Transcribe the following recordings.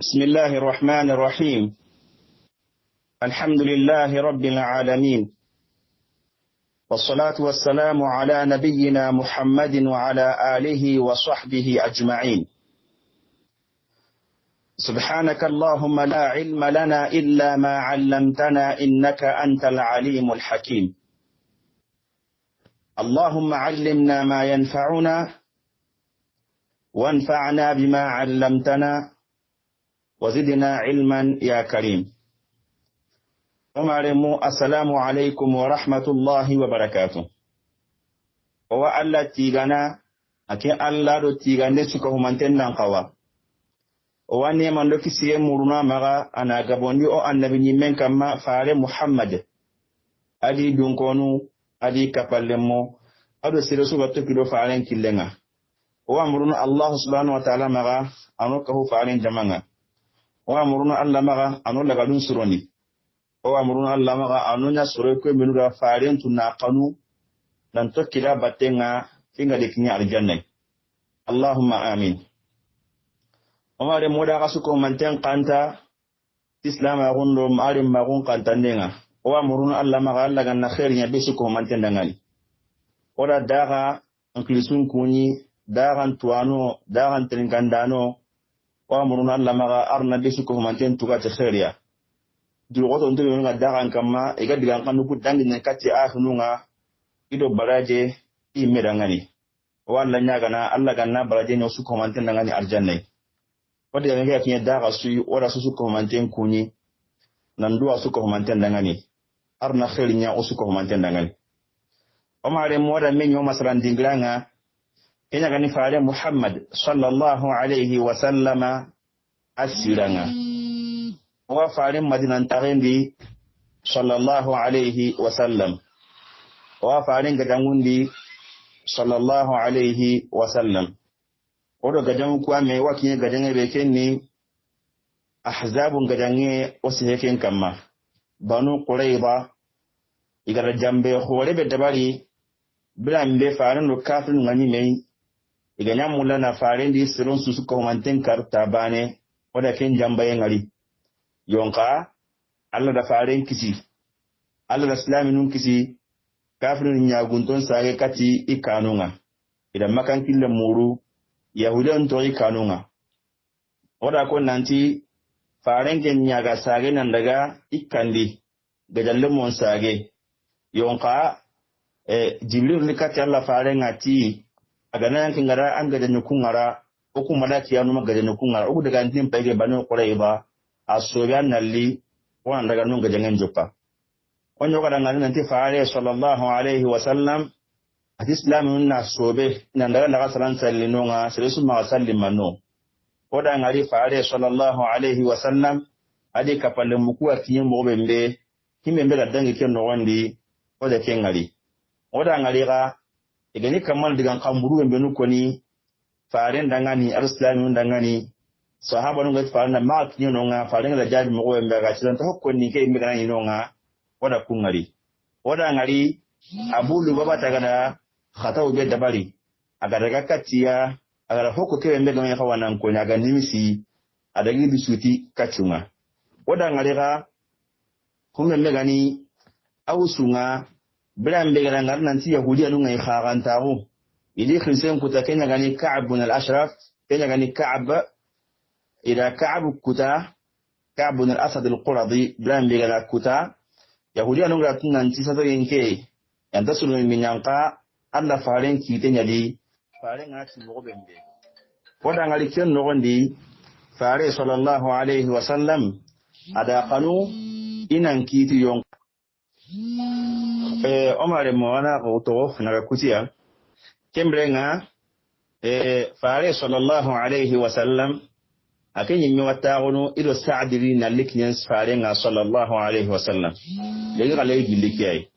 بسم الله الرحمن الرحيم. الحمد لله رب العالمين، والصلاة والسلام على نبينا محمد وعلى آله وصحبه أجمعين. سبحانك اللهم لا علم لنا إلا ما علمتنا إنك أنت العليم الحكيم. اللهم علمنا ما ينفعنا وانفعنا بما علمتنا وزدنا علما يا كريم. السلام عليكم ورحمة الله وبركاته. وألا تيغانا أكي ألا دو تيغانا سكه منتن نانقوا واني من لكي سيمورنا مغا أنا قبوني أو النبي من كما فعل محمد أدي دونكونو أدي كبالمو أدو سيرسو بطوكي فعلين كلنا وأمرنا الله سبحانه وتعالى مغا أنوكه فعلين جمعنا وأمرنا الله مغا أنو لغدون سروني وأمرنا الله مغا أنو نسروكو منوغا فعلين تناقنو ننتوكي لا باتنغا فينغا ديكني على الجنة. اللهم آمين. وماري مودا غسوكو منتين قانتا إسلام أغنو ماري مغون قانتا نيغا وأمرنا الله مغا لغن خير يبسوكو منتين دنغاني ودا داغا انكلسون كوني داغان توانو داغان ترنكاندانو وامرنا الله مغا أرنا بسكو منتين توغات خيريا دلغوتو انتو يونغا داغان كما إيغا ديغان قانوكو دانجي نكاتي آخنونغا إدو براجي إيميرانغاني وان لنياغانا الله غانا براجي نوسكو منتين دانغاني أرجاني ودي يغا كيني داغا سوي ودا سوسكو منتين كوني نندوا سوكو منتين دانغاني أرنا خيريا وسكو منتين دانغاني وماري مودا من يوم مسران دينغلانا إنك نفعل محمد صلى الله عليه وسلم السيرنا وفعل مدينة تغندي صلى الله عليه وسلم وفعل قداموندي صلى الله عليه وسلم ودو قدامو كوامي وكي قدامي بكيني أحزاب قدامي وسيهكين كما بنو قريبا إذا جنبه خوري بالدبالي بلا مبه فعلن لكافر غني مي iganya mula na farendi siron susu ko manten karta bane wada ken jambaye ngari yonka Allah da faren kisi Allah da islaminun kisi kafirin nyagunton sage kati ikanunga idan makan kille muru yahudan to ikanunga wada ko nanti faren gen nyaga sage nan daga ikandi gajalle mon sage yonka jibril ni kati Allah faren ati agana yankin gara an gaje nyukungara oku madaki ya numa gaje nyukungara oku daga ntin pege banu quraiba asobian nalli wan daga nun gaje ngenjopa onyo kada ngani nanti faare sallallahu alaihi wasallam ati islamin na sobe nan daga daga salan sallinonga selesu ma sallimano oda ngari faare sallallahu alaihi wasallam adi kapalle mukuwa kiyen mo bembe himbe da dangi ken no wandi oda ken ngari oda ngari ga igani kamal digan kamburu en benu koni faren dangani alislamin dangani sahaba nunga farana mak ni nonga faren da jabi mo en daga cidan ta hokkoni ke mi gani nonga wada kungari wada ngari abulu baba tagada khataw be dabari aga daga katiya aga hokko ke en daga hawana ko nyaga nimisi adagi bisuti kachunga wada ngari ga kuma me gani awsunga bilan begaran nanti yahudi anu ngai kharantaru ili khristian kuta kenya gani ka'ab bin al-ashraf kenya gani ka'ab ila ka'ab kuta ka'ab bin al-asad al-quradi bilan begara kuta yahudi anu ngai nanti sato yenke yanda sunu min yanka alla faren ki tenya di faren ngati mo bembe wada ngali ken no gondi fare sallallahu alaihi wasallam ada qanu inan kiti yon Omar Moana Oto Narakutia Kembrenga Fare sallallahu alayhi wa sallam Akenyi mwatagono ilo saadiri na liknyens farenga sallallahu alayhi wa sallam Yagi galeyi gilikiai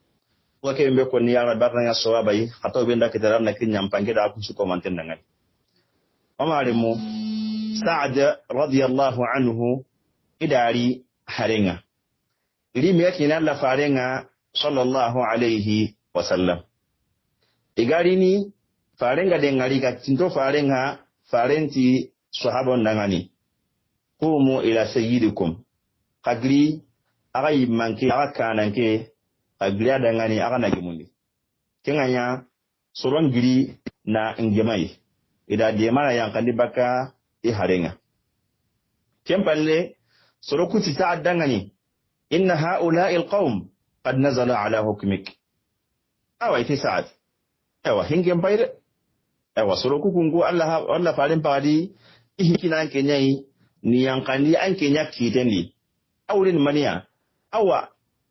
Wake mbeko ni yara barna ya sawabai Hato benda kitaram na kinya mpangida akusuko mantenda ngai Omar Mo Saad radiyallahu anhu Idari harenga Ili miyaki nala farenga sallallahu alayhi wasallam igari ni farenga de ngari ka tinto farenga farenti sahaba ndangani qumu ila sayyidikum qagri aga yimmanke aga kananke qagri adangani aga nagimundi kenganya soron giri na ngemai ida demana yankandi baka harenga kempalle sorokuti ta'addangani inna ha'ula'i alqawm qad nazala ala hukmik awa ite sa'ad awa hingem bayre awa soroku kungu Allah farin padi ihikina anke nyai ni yankandi anke nyaki tendi awrin maniya awa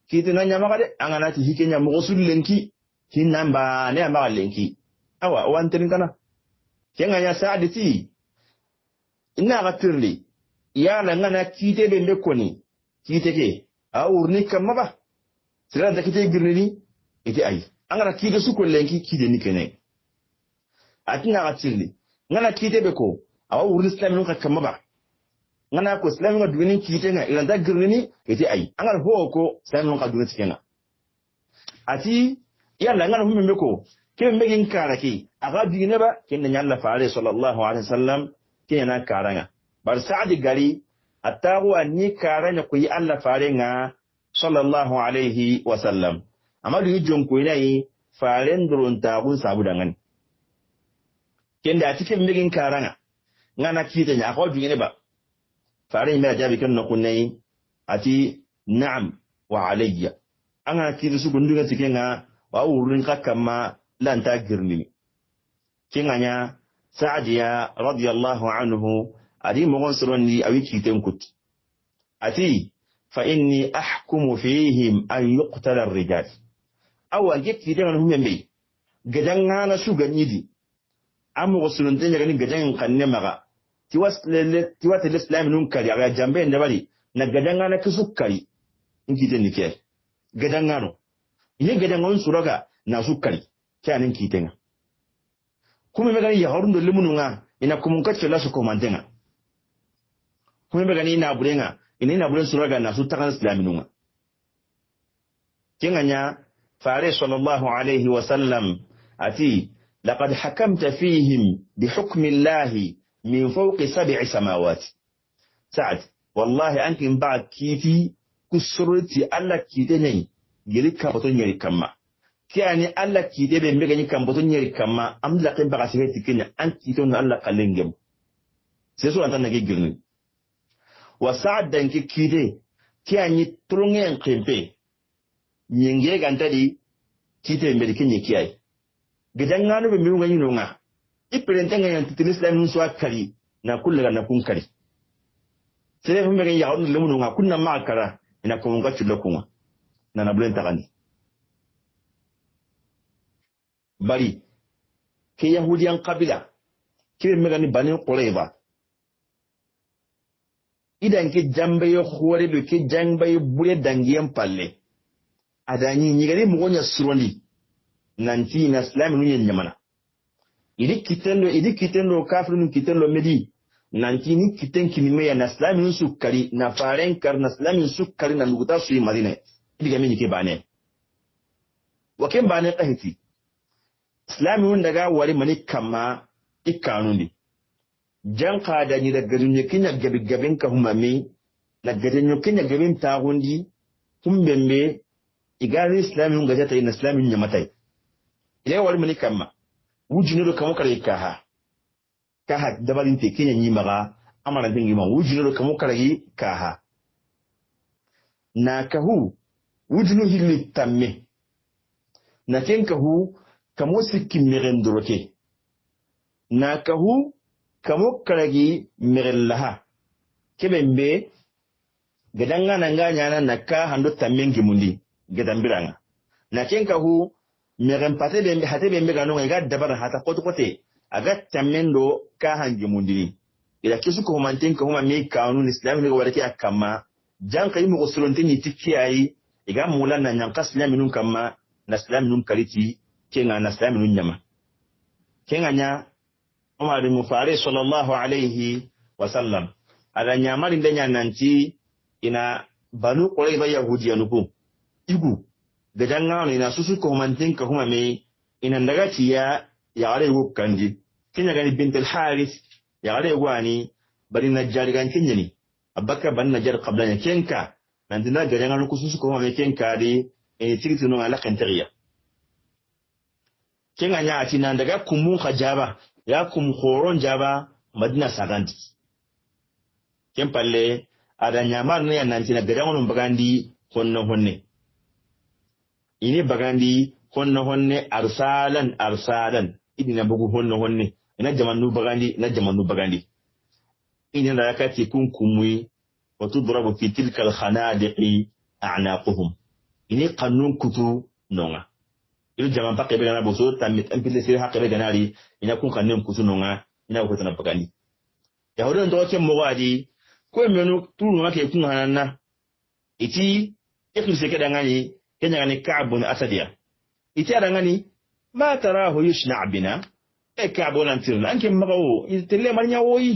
kitina nyama kade anganati hikenya mugosul lenki hinamba ne ama lenki awa wantirin kana kenga ya sa'aditi ina gatirli ya la ngana kite be lekoni kite ke a urni kamma ba sira da kite girni ite ai angara kite su ko lenki kite ni kene atina gatirli ngana kite be ko a urni islamin ka kamma ba ngana ko islamin ka dugini kite nga ila da girni ite ai angara ho ko islamin ka dugini kenga ati ya la ngana humme ko ke megin karaki aga digine ba kinna nyalla faare sallallahu alaihi wasallam kina karanga bar sa'di gari attagu anni karanya ku yi Allah faare nga sallallahu alaihi wasallam amadu jon ku yi faaren durun tagun sabu dangan kenda cikin megin karanga ngana kite nya aga digine ba faare mi ajabi kan kunai ati na'am wa alayya anga kite su gundunga cikinga wa urun kakama lanta girni kinganya sa'diya radiyallahu anhu adi mogon soronni awi kiten kut ati fa inni ahkumu fihim an yuqtala ar-rijal aw age kiten an humembe gadan na su ganidi amu gosulun tanya gani gadan kanne maga tiwat al-islam nun kari aga jambe ndabari na gadan na kisukari nkiten nike gadan ngano ye gadan on suraga na sukari kyanin kitenga kuma me gani ya harun do limununga ina kumun kacce la su komantenga kuma me gani ina burenga ina buren suraga na su takan islaminunga kinganya fare sallallahu alaihi wasallam ati laqad hakamta fihim bihukmi allahi min fawqi sab'i samawati sa'ad wallahi ankin ba kifi kusurti Allah kitene yirika baton yirikamma kiyani Allah kide be mbega ni kamboto nyeri kama amla kan baka sire tikenya anti to na Allah kalengem c'est so antana ge girni wa sa'dan ki kide kiyani trungen kempe nyenge gantadi kite mbedi kenye kiyai gidan ngano be mirunga nyino nga iprente nga yanti islam nun so akari na kullu na kun kari sire fu mbega ya on lemu nga kunna makara ina ko nga chulo kunwa na na bulen takani bari ke yahudiyan kabila kire megani bani qurayba idan ke jambe yo khore do ke jambe yo bure dangiyan palle adani nyigari mo gonya surondi nanti na islam nyen nyamana idi kitendo kafirun kitendo medi nanti ni kiten kinime ya na islam sukari na faren kar na islam sukari na nuguta su madina diga mini ke bane waken bane kahiti islami daga wari mani kama ikanundi jan kada ni daga dunye kinya gabi ka humame na gadanyo kinya gabin tagundi humbembe igari islami ngaja ta ina islami nyamatai ile wari mani kama wujino do kamo kare kaha dabalin te kinya nyimaga amana dingi ma wujino do kamo kare kaha na kahu wujino hilli tamme na kenkahu kamo sikki merendoroke na kahu kamo karagi merellaha kebembe gadanga nanga nyana naka hando tamengi mundi gadambiranga na kenkahu meren pate bembe hate bembe ganonga ga dabara hata kote aga tamendo ka hangi mundi ila kisu ko mantenka huma me kanun islam ne warake akama janka yimu ko solonteni tikiyai iga mulan na nyanka islam nun kama na islam nun kaliti kenga na islam nun nyama kenga nya Umar bin Mufari sallallahu alaihi wasallam ala nyamari ndenya nanti ina banu qurayba yahudiya nuku igu gadanga ina susu ko mantenka huma me ina ndagati ya gare wukandi kenya gani bint al harith ya gare wani bari najjari gan kenyani abaka banna jar qablanya kenka nandina gadanga ko susu ko ma kenka de e tigiti no ala kenteriya kenga nya ati nan daga kumun khajaba ya kum khoron jaba madina sagandi ken palle ada nyamar ne nantina gadanga no bagandi honne ini bagandi honne arsalan idina bugu honne ina jamanu bagandi ina da yakati kun kumwi wa tudrabu fi tilka al khanadiqi a'naquhum ini qannun kutu nonga ilu jaman pakke be na boso tamit ampile sir hakke be ganari ina kun qannun kutu nonga ina ko tan bagandi yahudan do ke mo wadi ko menu tunu make kun hananna iti ikul se kedangani kenya ngani ka'bun asadiya iti adangani ma tarahu yushna bina e ka'bun antirna anke magawo itelle marnya woyi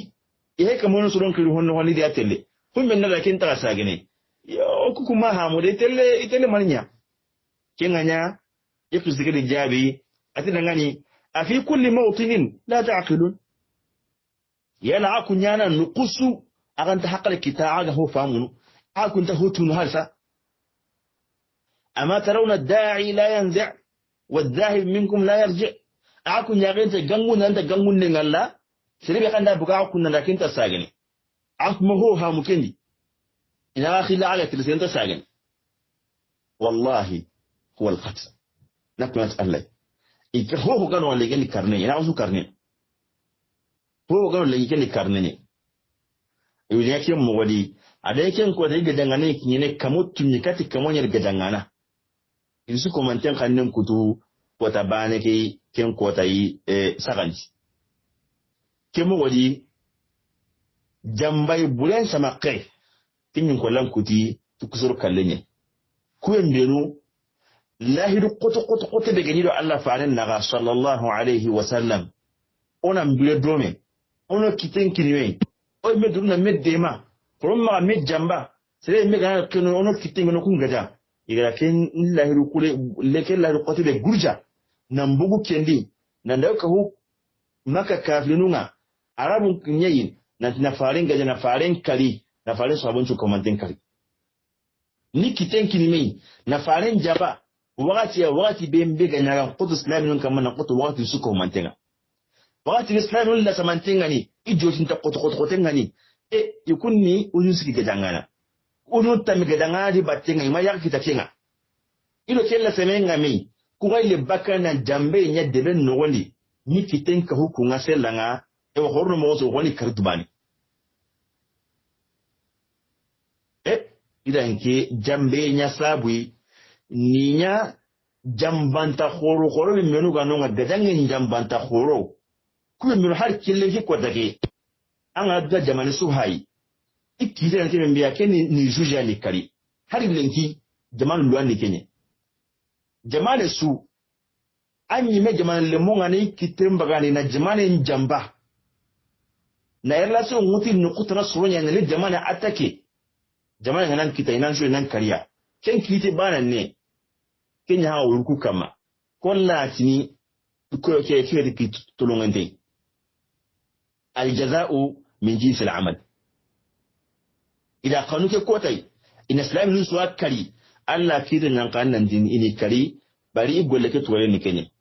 e kamono suron kiri honno di atelle humbe na kin ta sagene yo kuma hamu de itelle marnya kenganya ikul se kedi jabi ati dangani afi kulli mawtinin la ta'qilun yana akunyana nuqusu aganta haqqal kitaaga ho famunu akunta hutun halsa أما ترون الداعي لا ينزع والذاهب منكم لا يرجع أكون يغين تجنون أنت جنون نعلا سريبي كان ده بقى أكون لكن تساعدني أكما هو ممكن إن أخي لا على تلسين تساعدني والله هو القتل نكون نسأل إذا هو كانوا اللي جاني كارني أنا أوصل كارني هو كانوا اللي جاني كارني يقول لك يوم مودي ada yake ko da gadangane kinye kamut nyikati kamonyar gadangana insu komanten kannen kutu wata bane ke ken kota yi saganji kemo wadi jambai bulen sama kai tinyin kollan kuti tukusur kallenye kuyen benu lahiru qoto be gani do Allah faran naga sallallahu alaihi wasallam ona mbule dome ono kiten kiniwe o meduna meddema Kurumma me jamba sere me ga keno ono kitingo no kungaja igara ken lahiru kule leke lahiru qotibe gurja nambugu kendi nanda ka hu maka kaflinunga arabun kinyin na farin gaja na farin kali na farin sabon chu komanten kali ni kiten kinimi na farin jaba wakati bembe ganya qutu islamin kan man qutu wakati su komantenga wakati islamin la samantenga ni ijotin ta qutu ngani yukunni unyusiki gedangana unutta mi gedangana di battenga ima yakki takenga ilo kella semenga mi kuga ile bakana jambe nya debe nogoli ni kitenka hukunga selanga e horno mozo woni kardubani ida nke jambe nya sabui ninya jambanta khoro mi menu ganonga gedangen jambanta khoro kuwe mi har kille ki kodage an adda jamani su hayi ikki da ke membiya ke ni juja ni kari har lenki jamani luwan ni kenye jamani su an yi me jamani lemonga ni kitin bagani na jamani njamba na yarla su mutin ni kutana suronya ne jamani atake jamani nan kita inan su nan kariya ken kiti bana ne kenya ha wurku kama kollati ko ke da ki tulungante الجزاء من جنس العمل إذا قانوك كوتاي إن إسلام نسوا كري ألا كير نقان ندين إني كري بري يقول لك تولي نكني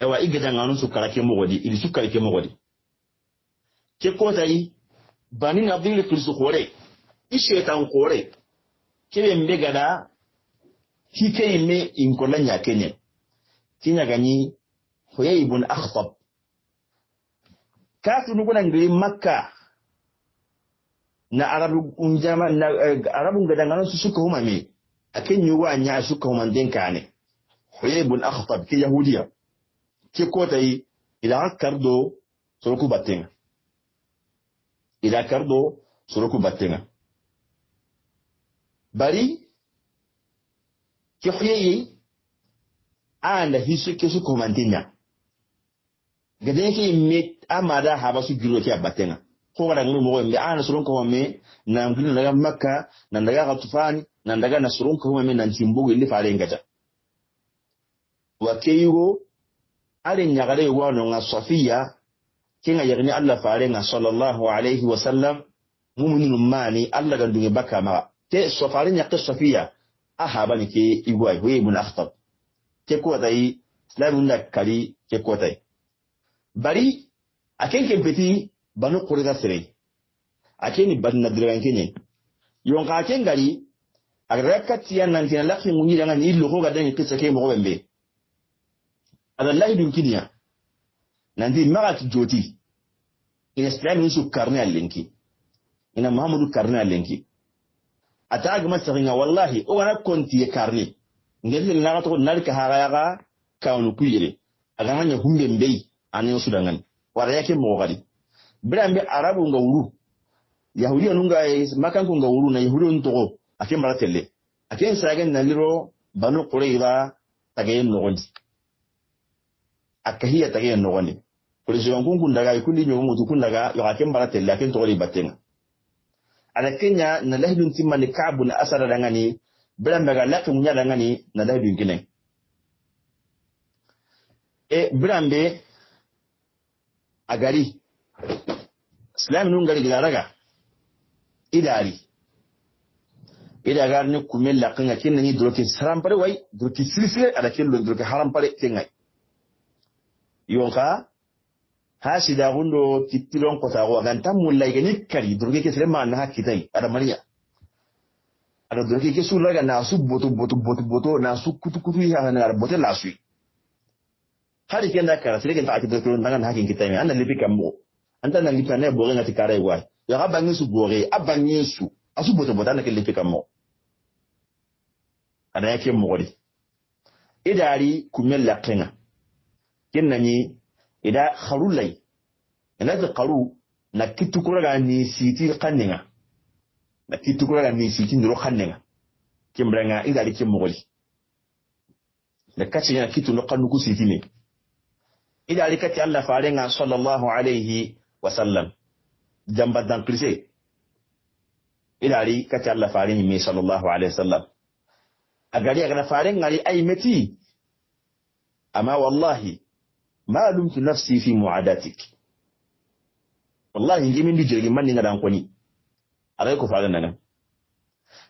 أو إجدا نانو سكرا كمودي إلي سكرا كمودي كوتاي بني نبدي لكل سكوري إشيطان كوري كي مبغدا كي مي إنكولا نياكني كي نغني خويا ابن أخطب kasu nuguna ngiri makka na arabun gadangana su suka huma me akan yi wa nya suka huma din kane huyibul akhtab ki yahudiya ki kotai ila kardo suruku batenga bari ki huyi anda hisu ki suka huma dinya gaden ki me amada haba su giro ki abatenga ko wala ngulu mo mbe ana surun ko me na ngulu daga makka na daga gatufani na daga nasrun ko me nan timbugo ili faare ngaja wa kaygo ale nyagare wano nga safiya kinga yagni Allah faare nga sallallahu alaihi wasallam mu'minun mani Allah gandunge baka ma ke sofari nya qissafiya ahabani ke igwai we ibn akhtab ke ko dai islamun da kali ke ko dai bari aken ke peti banu qurida sire akeni badna diran kenye yon ka ken gari agrakati yan nan tin lakhi munyi danga ni illo ko ga dan kissa ke mo bembe adallahi dun kidiya nan di magati joti ina islamin su karne alenki ina muhammadu karne alenki ataga masaringa wallahi o wana konti karne ngel na to nalka haraga kawnu kuyire aga hanya humbe mbei anen su dangan wara yake mo gadi birambe arabu ngawuru yahudi onunga makan ko ngawuru na yahudi on to ake maratelle ake sagen naliro banu qurayza tagayen nogondi akahiya tagayen nogondi president kun daga ikundi nyomo mutu kun daga yo ake maratelle ake to ri batenga ala kenya na lahdun timani ka'bu na asara dangani birambe ga lakum nya dangani na lahdun kine birambe agari islam nun gari garaga idari idagar ne kumel la kanga kin ni droke saram pare way droke silsile ada kin lo droke haram pare tengai yonka hasida gundo titilon ko tawo ganta mullay gani kari droke ke selema na hakitai ada mariya ada droke ke sulaga na su boto na su kutu ya na bote la sui hari kenda kara sile ta ati droke ndangan hakin kitai anda lipi kammo anta na lipi na boga ngati kara way ya abangi su bore abangi su asu boto na ke lipi kammo ada yake mogodi idari kumel la kenga kennani ida kharulai ina da qaru na kitukura ga ni siti kanninga na kitukura ga ni siti ndiro kanninga kimbrenga idari ke mogodi da kace yana kitu no kanu ku siti ne idari kace Allah farenga sallallahu alaihi wasallam jamba dan klise idari kace Allah farenga mi sallallahu alaihi wasallam agari agana farin ngari ay meti amma wallahi ma lumtu nafsi fi muadatik wallahi ngi min di jirgi man ni ngadan ko ni aray ko faran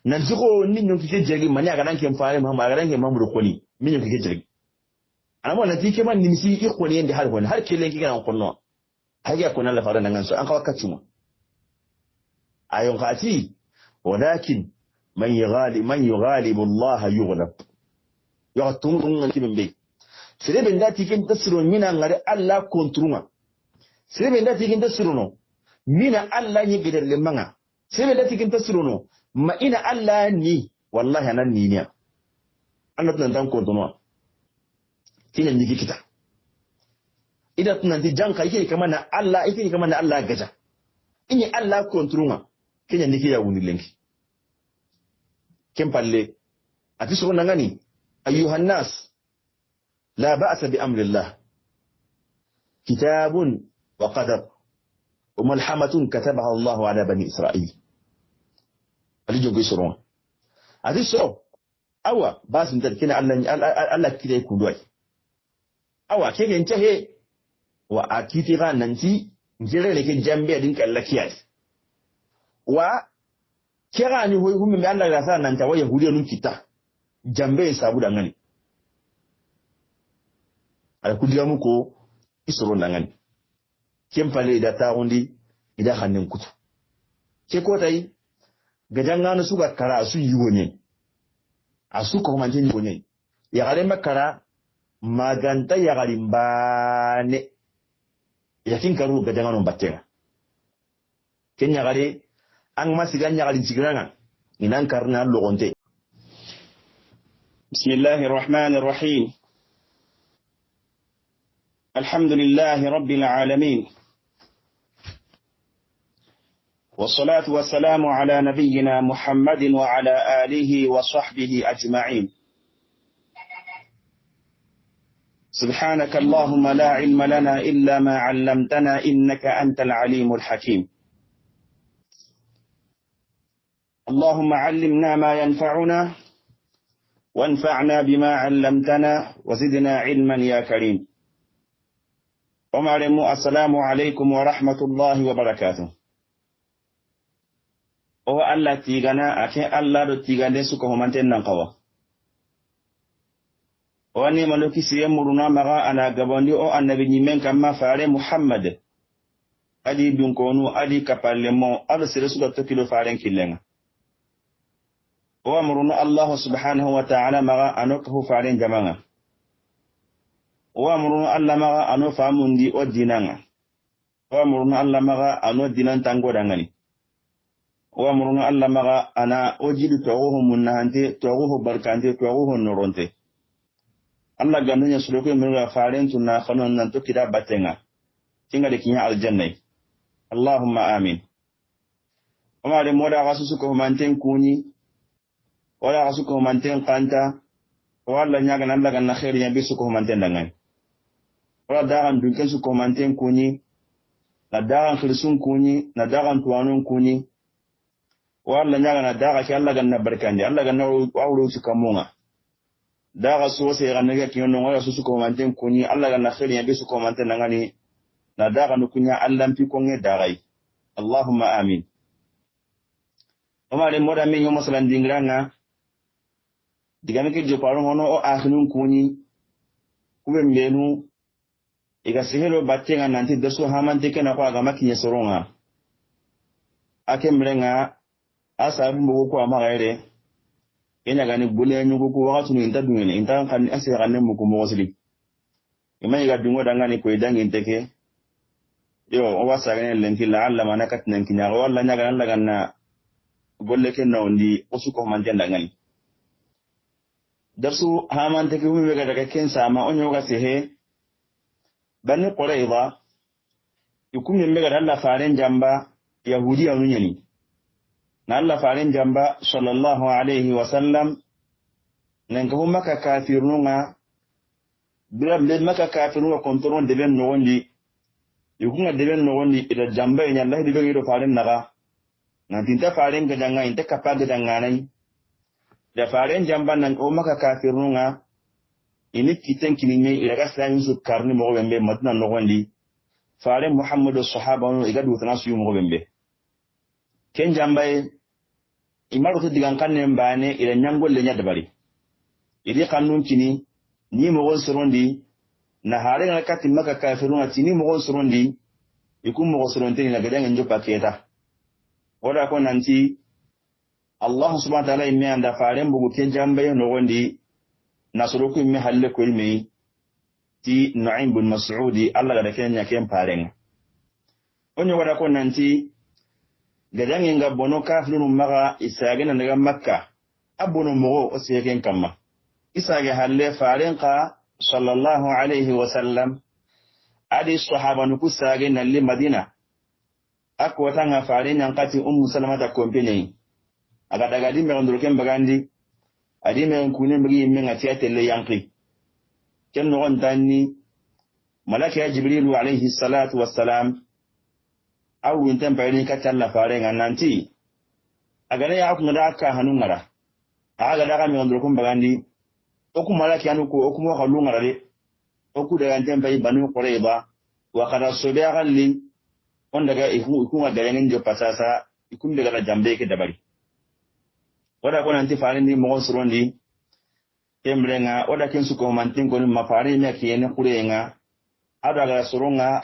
nan jiko nin nyon kike jirgi man ya gadan kem faare ma gadan kem mamru ko ni min nyon kike jirgi amma na tike man nimsi iko ni yende har ko har kelen kike nan ko no hage ko nan la faran nan so an kawa kacuma ayon khati walakin من يغالب الله يغلب يغتمون من بي سيبن داتي كن تسرون منا غير الله كنتروما سيبن داتي كن تسرونو منا الله يغدر لمنا سيبن داتي كن تسرونو ما إن الله ني والله أنا نينيا أنا تنتظر كنتروما تيجي نيجي كتا إذا تنتظر جانك إيه كمان الله إيه كمان الله جزا إني الله كنتروما كني نيجي يا ونيلنكي كم بالله أتسرون نغني أيها الناس لا بأس بأمر الله كتاب وقدر وملحمة كتبها الله على بني إسرائيل أليجوا يسرون أتسرون أوا باس نتكلم الله كده يكون دوي أوا كيف ينتهي وأكيد ننتي نجري لك جنبي دينك الله كياس kera ni hoy humi Allah ya sa nan tawaye hudiyo nun kita jambe sabu da ngani ala kudiya muko isoro ngani kempale da ta undi ida hanin kutu ke ko tai gajangana suka kara su yiwo ne asu ko manje yiwo ne ya gare makara maganta ya garimbane ya kin karu gajangano battenga kenya gare ang masiganya kalin sigiranga inan karna logonte bismillahir rahmanir rahim alhamdulillahi rabbil alamin wassalatu wassalamu ala nabiyyina muhammadin wa ala alihi wa sahbihi ajma'in subhanaka allahumma la ilma lana illa ma 'allamtana innaka antal alimul hakim اللهم علمنا ما ينفعنا وانفعنا بما علمتنا وزدنا علما يا كريم السلام عليكم ورحمة الله وبركاته o Allah tigana ake Allah do tigande suko humanten nan kawa o ni maloki siye muruna maga ana gabondi o annabi nyimen kamma faare Muhammad adi dunkonu adi kapallemo ado sere suka to kilo faaren killenga o amruna Allah subhanahu wa ta'ala maga anokahu faaren jamanga o amruna Allah maga ano famundi o dinanga o amruna Allah maga ano dinan tango dangani o amruna Allah maga ana ojidu togo munnahante togo barkante togo noronte Allah ganunya suloko mirga faaren tunna khanon nan to kida batenga tinga de kinya aljanna Allahumma amin oma de moda gasu ko manten kuni wala gasu ko manten kanta wala nyaga nan daga na khairi ya bisu ko manten dangan wala dagan dunken su ko manten kuni na dagan khirsun kuni na dagan tuwanun kuni wala nyaga na daga ki Allah ganna barkande Allah ganna wawru su kamunga daga so se ganna ga kiyono wala su ko manten kuni Allah ganna khairi ya bisu ko manten dangani na daga nukunya Allah mpi ko nge dagai Allahumma amin oma de moda min yo masalan dingranga digame ke je paro mono o akhinun kuni kube mbenu iga sihelo batenga nanti daso hamante ke na kwa ga makinya soronga ake mrenga asa mbo ko amagaire enya gani bule nyugo ko wakatu ni intadungene intan kan asira ne mu ko mosli imani ga dungo dangani ko idangi inteke yo o wasagane lenki la alla manakat nan kinya walla nyaga Allah ganna golle ken nawndi osuko man jenda ngani darsu hamante ke wiwe ga daga ken sama onyo ga sehe bani qurayza yukumi mega Allah faren jamba yahudiya nunyani na Allah faren jamba sallallahu alaihi wasallam nan ko maka kafirunga biram le maka kafirunga kontrol de ben nondi yukunga deben no woni ida jamba ina Allah dibe ngido faren naga nan tinta faren ga danga inte kapage danga nai da faren jamba nan o maka kafirunga ini kiten kininye ida ga san su karni mo bembe matna no wandi faren Muhammadu sahaba no iga du tana su mo bembe ken jamba e imaru to digan kanne mbane ida nyangol le nyadabari idi kanun kini ni mo gon sorondi na hare na kati maka kafiruna tini mo surundi ikum mo surunti na gadan njo paketa wala ko nanti Allah subhanahu wa ta'ala imme anda faren bugu ken jambe no gondi nasruku imme halle ko imme ti Nu'aym bin Mas'udi Allah ga ken nya ken paren onyo wala ko nanti gadan nga bono kafirun maga isagena daga makka abono mo o segen kamma isage halle faren ka sallallahu alaihi wasallam adi sahaba nuku sage nalli madina akko tanga faare nyankati salamata kompene aga daga di me ndoro ken bagandi adi me kune mbi me ngati atelle yanki ken no on tanni malaka jibril alaihi salatu wassalam awu intan bayni katalla faare ngananti aga ne ya ku ngada ka hanungara aga daga me ndoro ken bagandi oku malaki anu ko oku mo xalu ngarale oku daga ntembe banu qurayba wa qara subiya li on daga iku ngada ngin jo pasasa ikum daga jambe ke dabari wada ko nanti faare ni mo surondi temrenga wada ken su ko mantin ko ma faare me ke ne qurenga ada ga suronga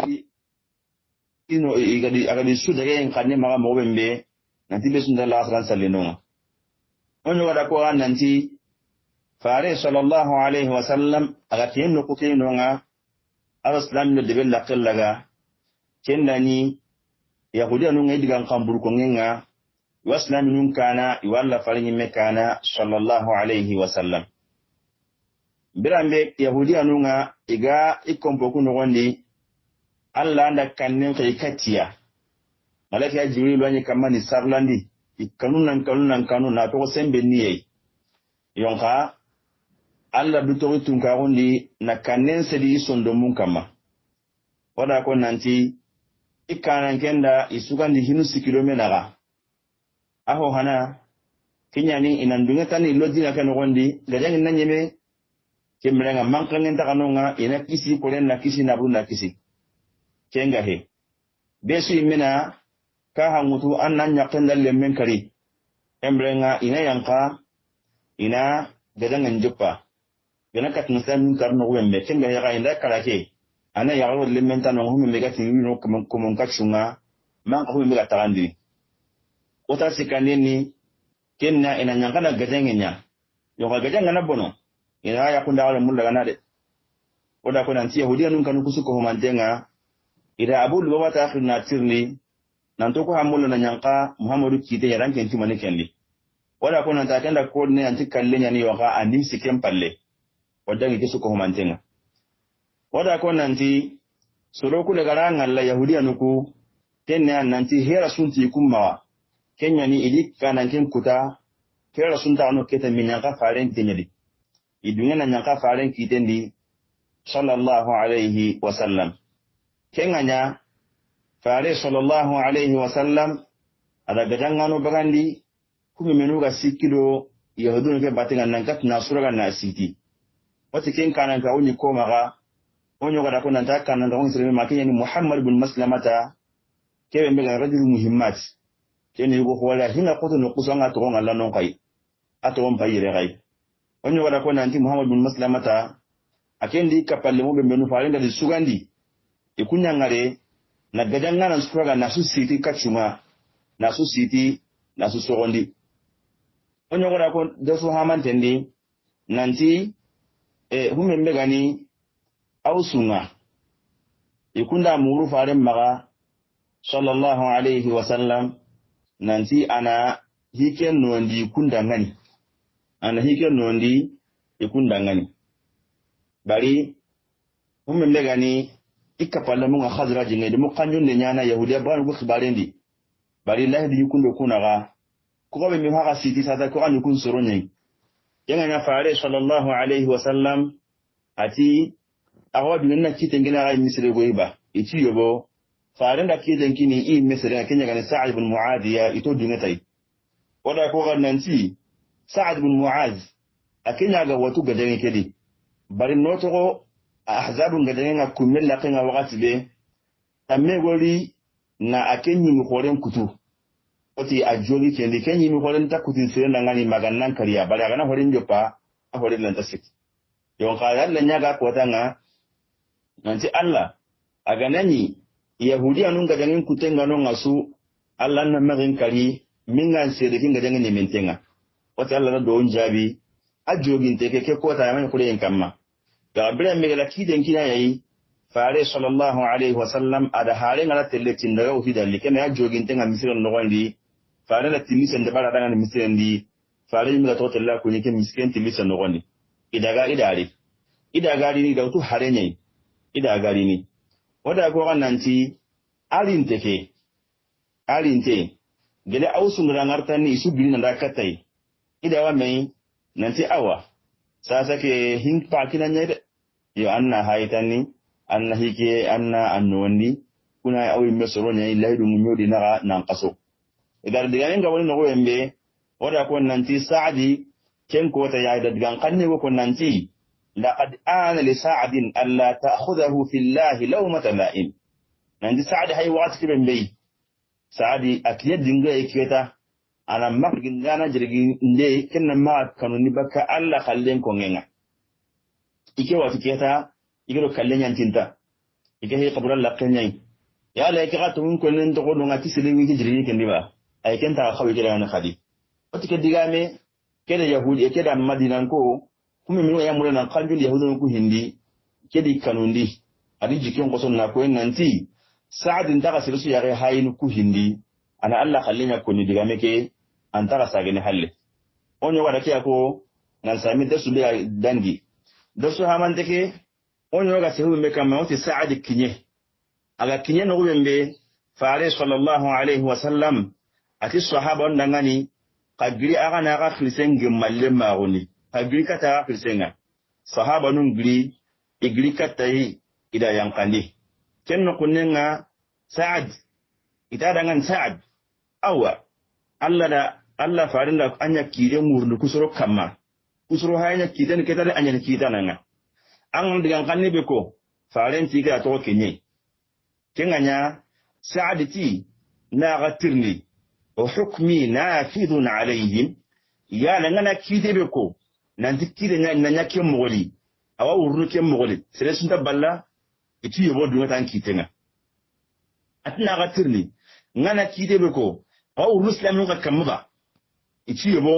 ino igadi su daga en kanne ma mo bembe nanti be sunda la asran salino onyo wada ko nanti faare sallallahu alaihi wasallam aga tienno ko kenonga al-islam no debel la kellaga kendani yahudiya no ngai digan kambur ko ngenga waslam nun kana walla faringi mekana sallallahu alaihi wasallam birambe yahudiya no nga iga ikompo ko no gondi alla anda kannen kay katiya malaka jibril wani kamani sarlandi ikanunan kanu na to sembe niye yonka Allah dutori tunkarundi na kanen sedi sondo mun kama wada ko nanti ikanan kenda isugandi hinu sikilomenaga aho hana kinyani inandunga tani lodina kan gondi gajangi nanyeme kemrenga mankangen takanonga ina kisi kolen na kisi na bunda kisi kenga he besu imena ka hangutu annan yakin dalle men kari embrenga ina yanka ina gadangan juppa gana katin san karno wembe kenga ya inda karake ana ya ro lementa no hume mega tinu kumun kachunga man ko hume mega tarandi ota sikanini kenna ina nyangana gadangenya yo ga gadanga na bono ina ya kunda wala mulla gana de oda ko nan ti yahudiya nun kanu kusuko humantenga ida abul baba ta akhirna tirni nan to ko hamulla na nyanka muhammadu kite yaran ken timani kenli wala ko nan ta kenda ko ne anti kallenya ni yoga anim sikem palle wadangi kusuko humantenga wada ko nan ti soro kule garanga la yahudiya nuku kenna nan ti hera sunti kumma kenya ni idi kana ken kuta hera sunta no kete minyaka faren tenyedi idunya na nyaka faren kitendi sallallahu alayhi wa sallam kenganya fare sallallahu alayhi wa sallam ada gadangano bagandi kumi menuga sikilo yahudun ke batinga nankat nasura na siti wati ken kana ka woni ko maga onyo gada ko nanta kana ga woni sirme makenya ni muhammad ibn maslamata kebe mbega rajul muhimmat kene yugo wala hinga koto no kusanga to ngala non kai ato on bayire gai onyo gada ko nanti muhammad ibn maslamata akendi kapalle mo be menu farinda di sugandi ikunya ngare na gadanga na suraga na su siti kachuma na su siti na su sogondi onyo gada ko desu hamantendi nanti humembe gani ausunga ikunda muru faren maga sallallahu alayhi wa sallam nanti ana hiken nondi kunda ngani ana hiken nondi ikunda ngani bari humembe gani ikapalla munga khazraji ngede mo kanjon de nyana yahudiya ban go khibarendi bari lahdi yukundo kunaga ko be mi haga siti sada ko an kun soronye yanga na fare sallallahu alayhi wa sallam ati awadu na kitengena ga misre goiba iti yobo fare nda kitenkini i misre kenya ga sa'id ibn muadiya ito dungatai wala ko gananti sa'id ibn muaz akenya ga watu gadan kedi bari noto ahzabun gadan ga kumella kenga wakati be tamme gori na akenyi mi horen kutu oti ajoli kendi kenyi mi horen takutin sire ngani maganan kariya bari agana horen jopa a horen nan tasik yon kala la nyaga ko tanga nanti Allah aganani yahudiya nun gadan kutenga no ngasu Allah na magin kari mingan sire kin gadan ne mentenga oti Allah na do njabi ajogin teke ke ko ta mai kure kamma da bire me la kiden kina yayi fare sallallahu alayhi wa sallam ada hare ngala telletin daga ufi dalli kana ajogin tenga misiran no gondi fare la timisen da bara daga misiran di fare mi la to tella ko nyike misken timisen no gondi idagari ni da utu hare nyai idagari ni wada ko nanti alinte gele ausun rangartani isu bilina da katai idawa mai nanti awa sasa ke hin pakina nyede yo anna haitani anna hike anna annoni kuna awi mesoro nyai laidu munyodi na nan kaso idar diga nga woni no wembe wada ko nanti saadi ken ko ta yaida diga kanne ko nanti laqad ana li sa'din alla ta'khudhahu fillahi lawmata la'im nanti saadi hay waqti bembe saadi akiyad dinga iketa ana magin gana jirgi nde kenna ma kanuni baka alla kallen ko ngenga ike wati keta igero kallen yantinta ike he qabra la kenyai ya la ike gatu mun ko nen to godo ngati sile wi jirgi kendi ba ay kenta xawi kala na khadi wati ke digame keda yahudi keda madinan ko kuma mi ya murana kanjul yahudun ku hindi kedi kanundi adi jikin ko sonna ko nanti sa'adin daga sirsu ya hayin ku hindi ana alla khallenya ko ni digame ke antara sagene halle onyo wada ke ko nan sami dasu be dangi dasu hamante ke onyo ga sehu me kam mawti sa'ad kinye aga kinye no wembe fare sallallahu alayhi wa sallam ati sahaba on dangani qadri aga na ga khilsen gemalle magoni qadri kata khilsenga sahaba nun gri igri katai ida yankandi kenno kunenga sa'ad ita dangan sa'ad awa Allah farin da anya kire murnu kusuro kamma kusuro hanya kidan ketare anya kidananga an digan kanne be ko faren ti ga to kenye kenganya sa'adati ناغترني وحكمي نافذ عليهم يا لنا كيدبكو نانتكيد نانياكي مغولي أو ورنكي مغولي سلسنت بلا إتي يبو دونتان كيتنا أتناغترني نانا كيدبكو أو رسلام نوكا كمبا إتي يبو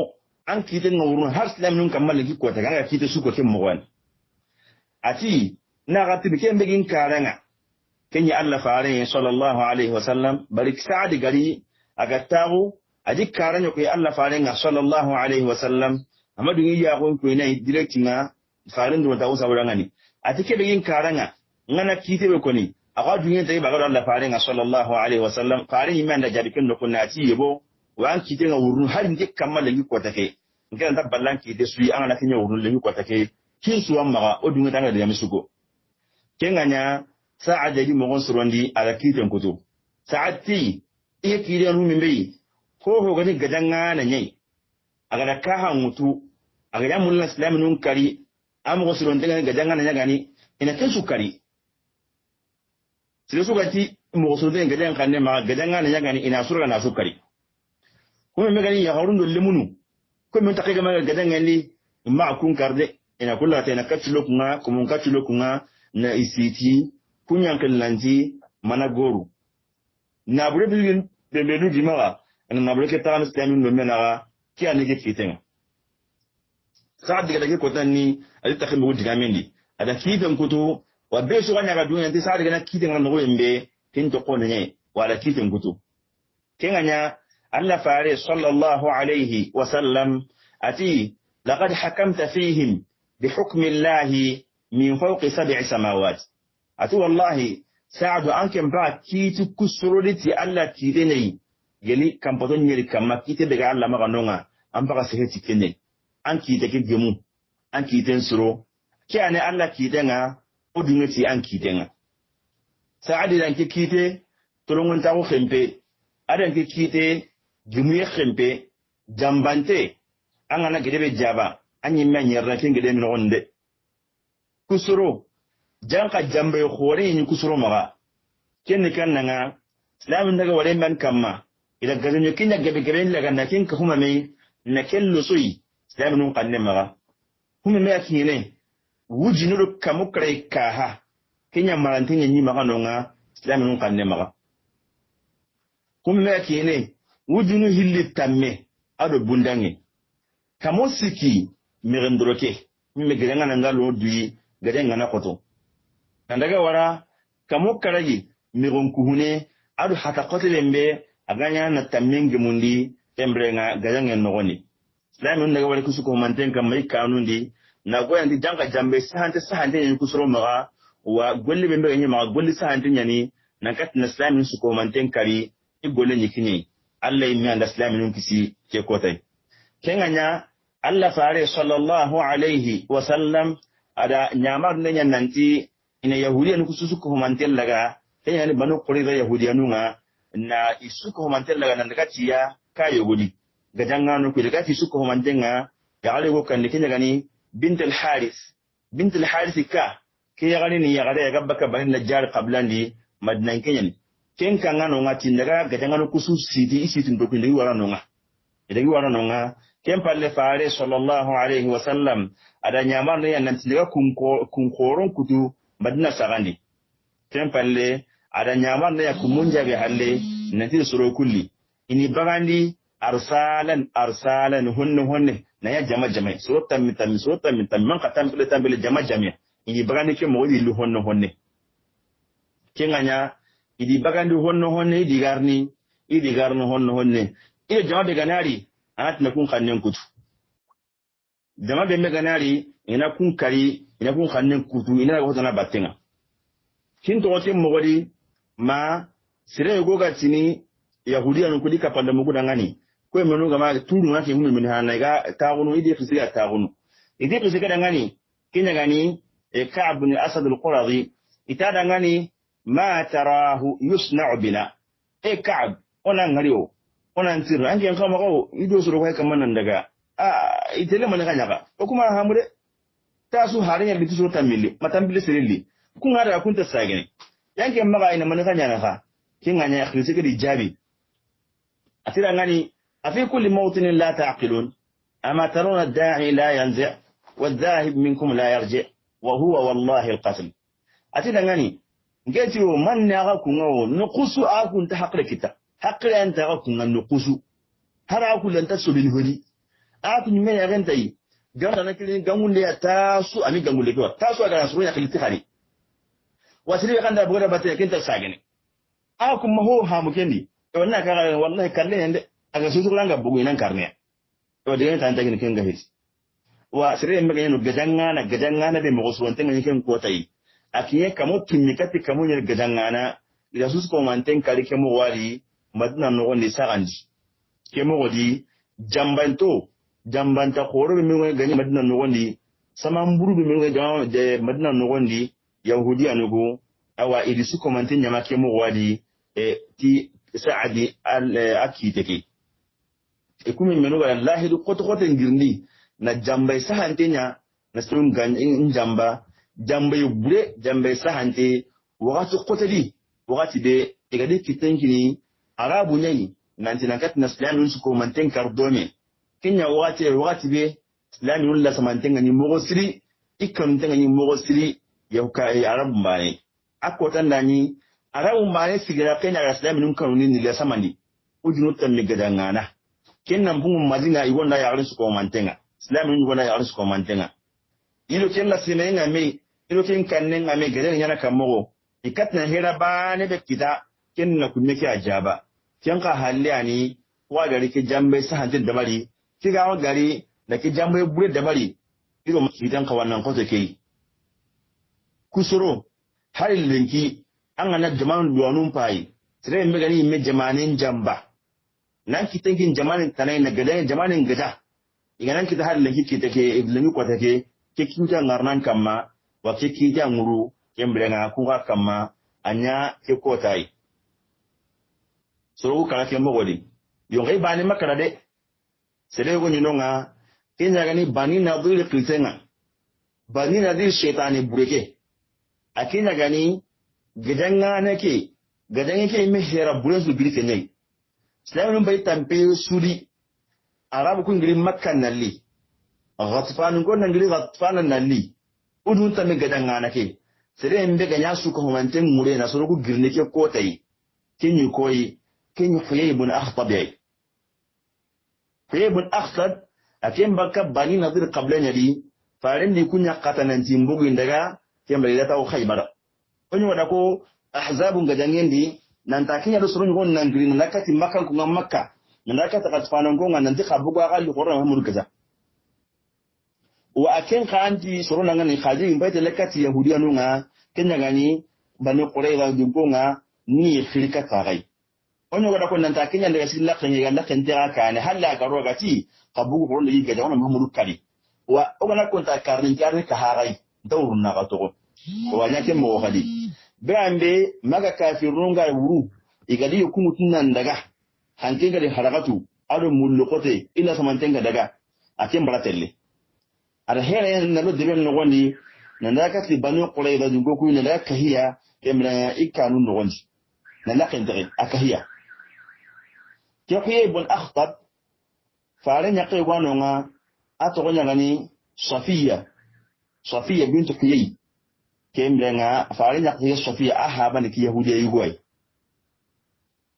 أن كيتنا ورن هرسلام نوكا مالكي كوتا كانا كيت سوكو كي مغوان أتي ناغترني كي مبين كارنا كني الله فارين صلى الله عليه وسلم بريك سعد غري أغتاغو أجيك كارن يقول الله فارين صلى الله عليه وسلم أما دوني يقول كوينة ديركتنا فارين دون تاوسا ورانغاني أتيك بيجين كارنا نانا كيتي بكوني أقول دوني تاي بقول الله فارين صلى الله عليه وسلم فارين يمان دجابكن نكون ناتي يبو وأن كيتي نورون هل نجيك كمال لجيك كوتاكي نكان تبلان كيتي سوي أنا كني ورون لجيك كوتاكي كين سوى مغا أدوني تانا ديامسوكو كينغانيا ساعد دي مغون سروندي على كيتن كتو ساعد تي إيه كيريان من بي هو غني غدانا ناني أغدا كاها موتو أغدا مولا سلام نون كاري أم غسروندي غدانا ناني غاني إنا كنسو كاري سلسو غاتي مغسروندي غدانا كاني ما غدانا ناني غاني إنا سورا ناسو كاري هم مغاني يغارون دو لمنو كم من تقيق ما غدانا لي ما أكون كاردي إنا كلها تينا كاتلوكنا كمون كاتلوكنا na isiti kunyankel nanti managoru na bure bilin de melu dimaga na bure ke tagan islamin no menaga ki ani ke kitenga saad diga ke kotani ali takhim go diga mendi ada kiten kutu wa be so ganya ga dunya ti saad diga na kiten no embe tin to konne wala kiten kutu kenganya alla fare sallallahu alayhi wa sallam ati laqad hakamta fihim بحكم الله من فوق 7 سماوات أتو والله ساعد أنكم بعد كي تكسرولتي ألا كيدني يلي كم بدون يلي كم كي تبغى الله مغنونا أم بقى سهتي كني أنكي تكجمو أنكي تنسرو كي أنا ألا كيدنا أدينتي أنكي دنا ساعد أنكي كيته تلون تاو خمبة أنكي كيته جميع خمبة جنبانته أنا كده بجابا أني من يرنكين كده من عنده kusuro janka jambe khore ni kusuro maga ken kan nanga islamin daga wale man kamma ila gazanyo kinya gabe gabe laga na kin ka huma mai na kello sui islamin kanne maga huma mai akine wujinu kamu kare ka ha kinya marantin ni maga nonga islamin kanne maga huma mai akine wujinu hilli tamme ado bundange kamosiki mirendroke mi grenga nanga lo dui gaden ngana koto kandaga wara kamo karaji miron kuhune adu hata kotelembe aganya na tamenge mundi tembrenga gaden nogoni islamin daga wala kusuko manten kam mai kanundi na goyandi janga jambe sahante ni kusuro maga wa golle bembe nyi maga golle sahante nyani na kat na islamin suko manten kari i golle nyikini alla imi anda islamin kisi ke kotai kenganya alla fare sallallahu alayhi wa sallam ada nyamar nenya nanti ina yahudiyan kususuko humantel laga kenya ni banu qurayza yahudiyanu nga na isuko humantel laga nan katiya kayo gudi gajanga no ku daga isuko humantenga ya gale go kan kenya gani bint al haris ka ke ya gani ni ya gade ya gabaka banin najjar qablandi madnan kenya ni ken kan ngano ngati daga gajanga no kususi di isitin do ku ndi warano nga ken palle faare sallallahu alayhi wa sallam ada nyamar ne nan tiga kunkoron kutu madina sagandi ken palle ada nyamar ne kumunja be halle nan ti suro kulli ini bagandi arsalan honne na ya jama suro tammi man ka tambile jama ini bagandi ke mo yi lu honne kenganya idi bagandi honne idi garno honne ile jama be ganari anat na kun kannen kutu jama be me ganari ina kun kari ina kun kannen kutu ina go tana batenga kin to wote mogodi ma sire go gatini yahudiya no kudi kapanda mugu dangani ko menu gama turu na ke mun min hana ga taagunu idi fisiga taagunu idi fisiga dangani kinya gani Ka'b bin Asad al-Quradi ita dangani ma tarahu yusna'u bina Ka'b ona ngariyo ona ntiru ange kama ko ido suru kai kaman nan daga itele man ga nyaka ko kuma hamude tasu harinya bitu suru tamili matambili sirili kun hada kun ta sagene yanke maga ina man ga nyana ka kin anya akhlisi ga dijabi atira ngani afi kulli mawtin la taqilun ama taruna ad-da'i la yanzi' والذاهب منكم لا يرجع وهو والله القتل atira ngani ngeti o man ne aga kungo nukusu akun ta hakre kita hakre anta aga kunga nukusu hara akun lanta sobin hodi akun me ya ganta yi ganda na kilin gangunde ya tasu ami gangunde ko tasu aga rasu ya kiliti khari wasiri kanda bugara batte kinta sagene akun maho ha mukendi to na ka wallahi kalle ende aga susu langa bugu nan karne to de tan tagin kinga hit wa sire me ganyo gadangana be mo so wonten ngi ko tayi akiye kamo kimikati kamo nyel gadangana ila susu ko manten kali kemo wali madina no woni sagandi kemo wodi jambanta khoro be mi gani madina no woni sama mburu be mi de madina no woni yahudi anugo awa ili su ko manten nyama kemo wali ti saadi al akiteke kumi meno wallahi du koto ngirndi na jambay sahantenya na sun gan jamba jambay bure jambay sahante wakati kotadi wakati be igade kitenkini arabu nyani nanti nakat na islami su ko manten kardome kenya wakati be islami ulla samantenga ni mogosiri ikon tenga ni mogosiri yauka arabu mbane akota ndani arabu mbane sigira kenya islami nun kanuni ni la samani ujunu tamme gadangana kenna mbungu madina iwonda ya arisu ko mantenga islami nun wona ya arisu ko mantenga ilo kenna sinenga me ilo ken kannenga me gade nyana kamogo ikatna hera bane be kita kenna kummeke ajaba kenka halle ani wa gari ke jambe sahantin dabari kiga wa gari da ke jambe bure dabari ilo makidan ka wannan ko take kusuro har linki an ana jama'an duwanun fayi sai me gani me jamanin jamba nan kitangin jamanin tanai na gada jamanin gada iganan kita har linki ke take iblingi ko take ke kinta ngarnan kamma wa ke kinta nguru kembrenga kuga kamma anya ke kotai so kala ke mogodi yo ngai bani makara de sele go ni nonga kenya gani bani na dole kiltenga bani na dir shaytani bureke akina gani gidanga nake gadan yake me hera buresu birke ne islamin bai tampe suri arabu kun giri makkan nalli ghatfan ko nan giri ghatfan nalli udun tambe gadanga nake sere mbe ganya su ko manten mure na soro ku girne ke kotai kinyi koyi kinyi Huyay ibn Akhtab yayi Huyay ibn Akhtab akin baka bani nadir qabla nyadi farin ni kunya qatanan timbugu indaga kembe ila taw Khaybar onyo wada ko ahzabun gadangendi nan takinya do soro ngon nan giri nakati makkan ku ngam makka nan ka ta qatfanan ko nan ti khabugo agali qur'an hamur kaza wa akin khanti soro nan ngani khaji mbaite lakati yahudiya nunga kenya gani bani qurayza dugonga ni khirika tagai onyo wada ko nan takinya daga silla kanya ga lakan tira kane halla ga rogati khabugo qur'an yi ga wannan hamur kali wa ogana ko ta karnin jarri ka hagai dawrun na gato wa nyake mo khali bambe maga kafirun ga wuru igadi yukumu tunan daga hanke ga harakatu ado mullukote ila samantenga daga akin baratelle ada hele na lo deben no gondi na daga ti banu qurayda dungo ku na daga kahiya emra ikanu no gondi na lakin dare akahiya ke Huyay ibn Akhtab faran ya kai gwano nga ato gonya gani Safiya bint Huyay kemre nga faran ya kai Safiya ahaba ni yahudi ay goy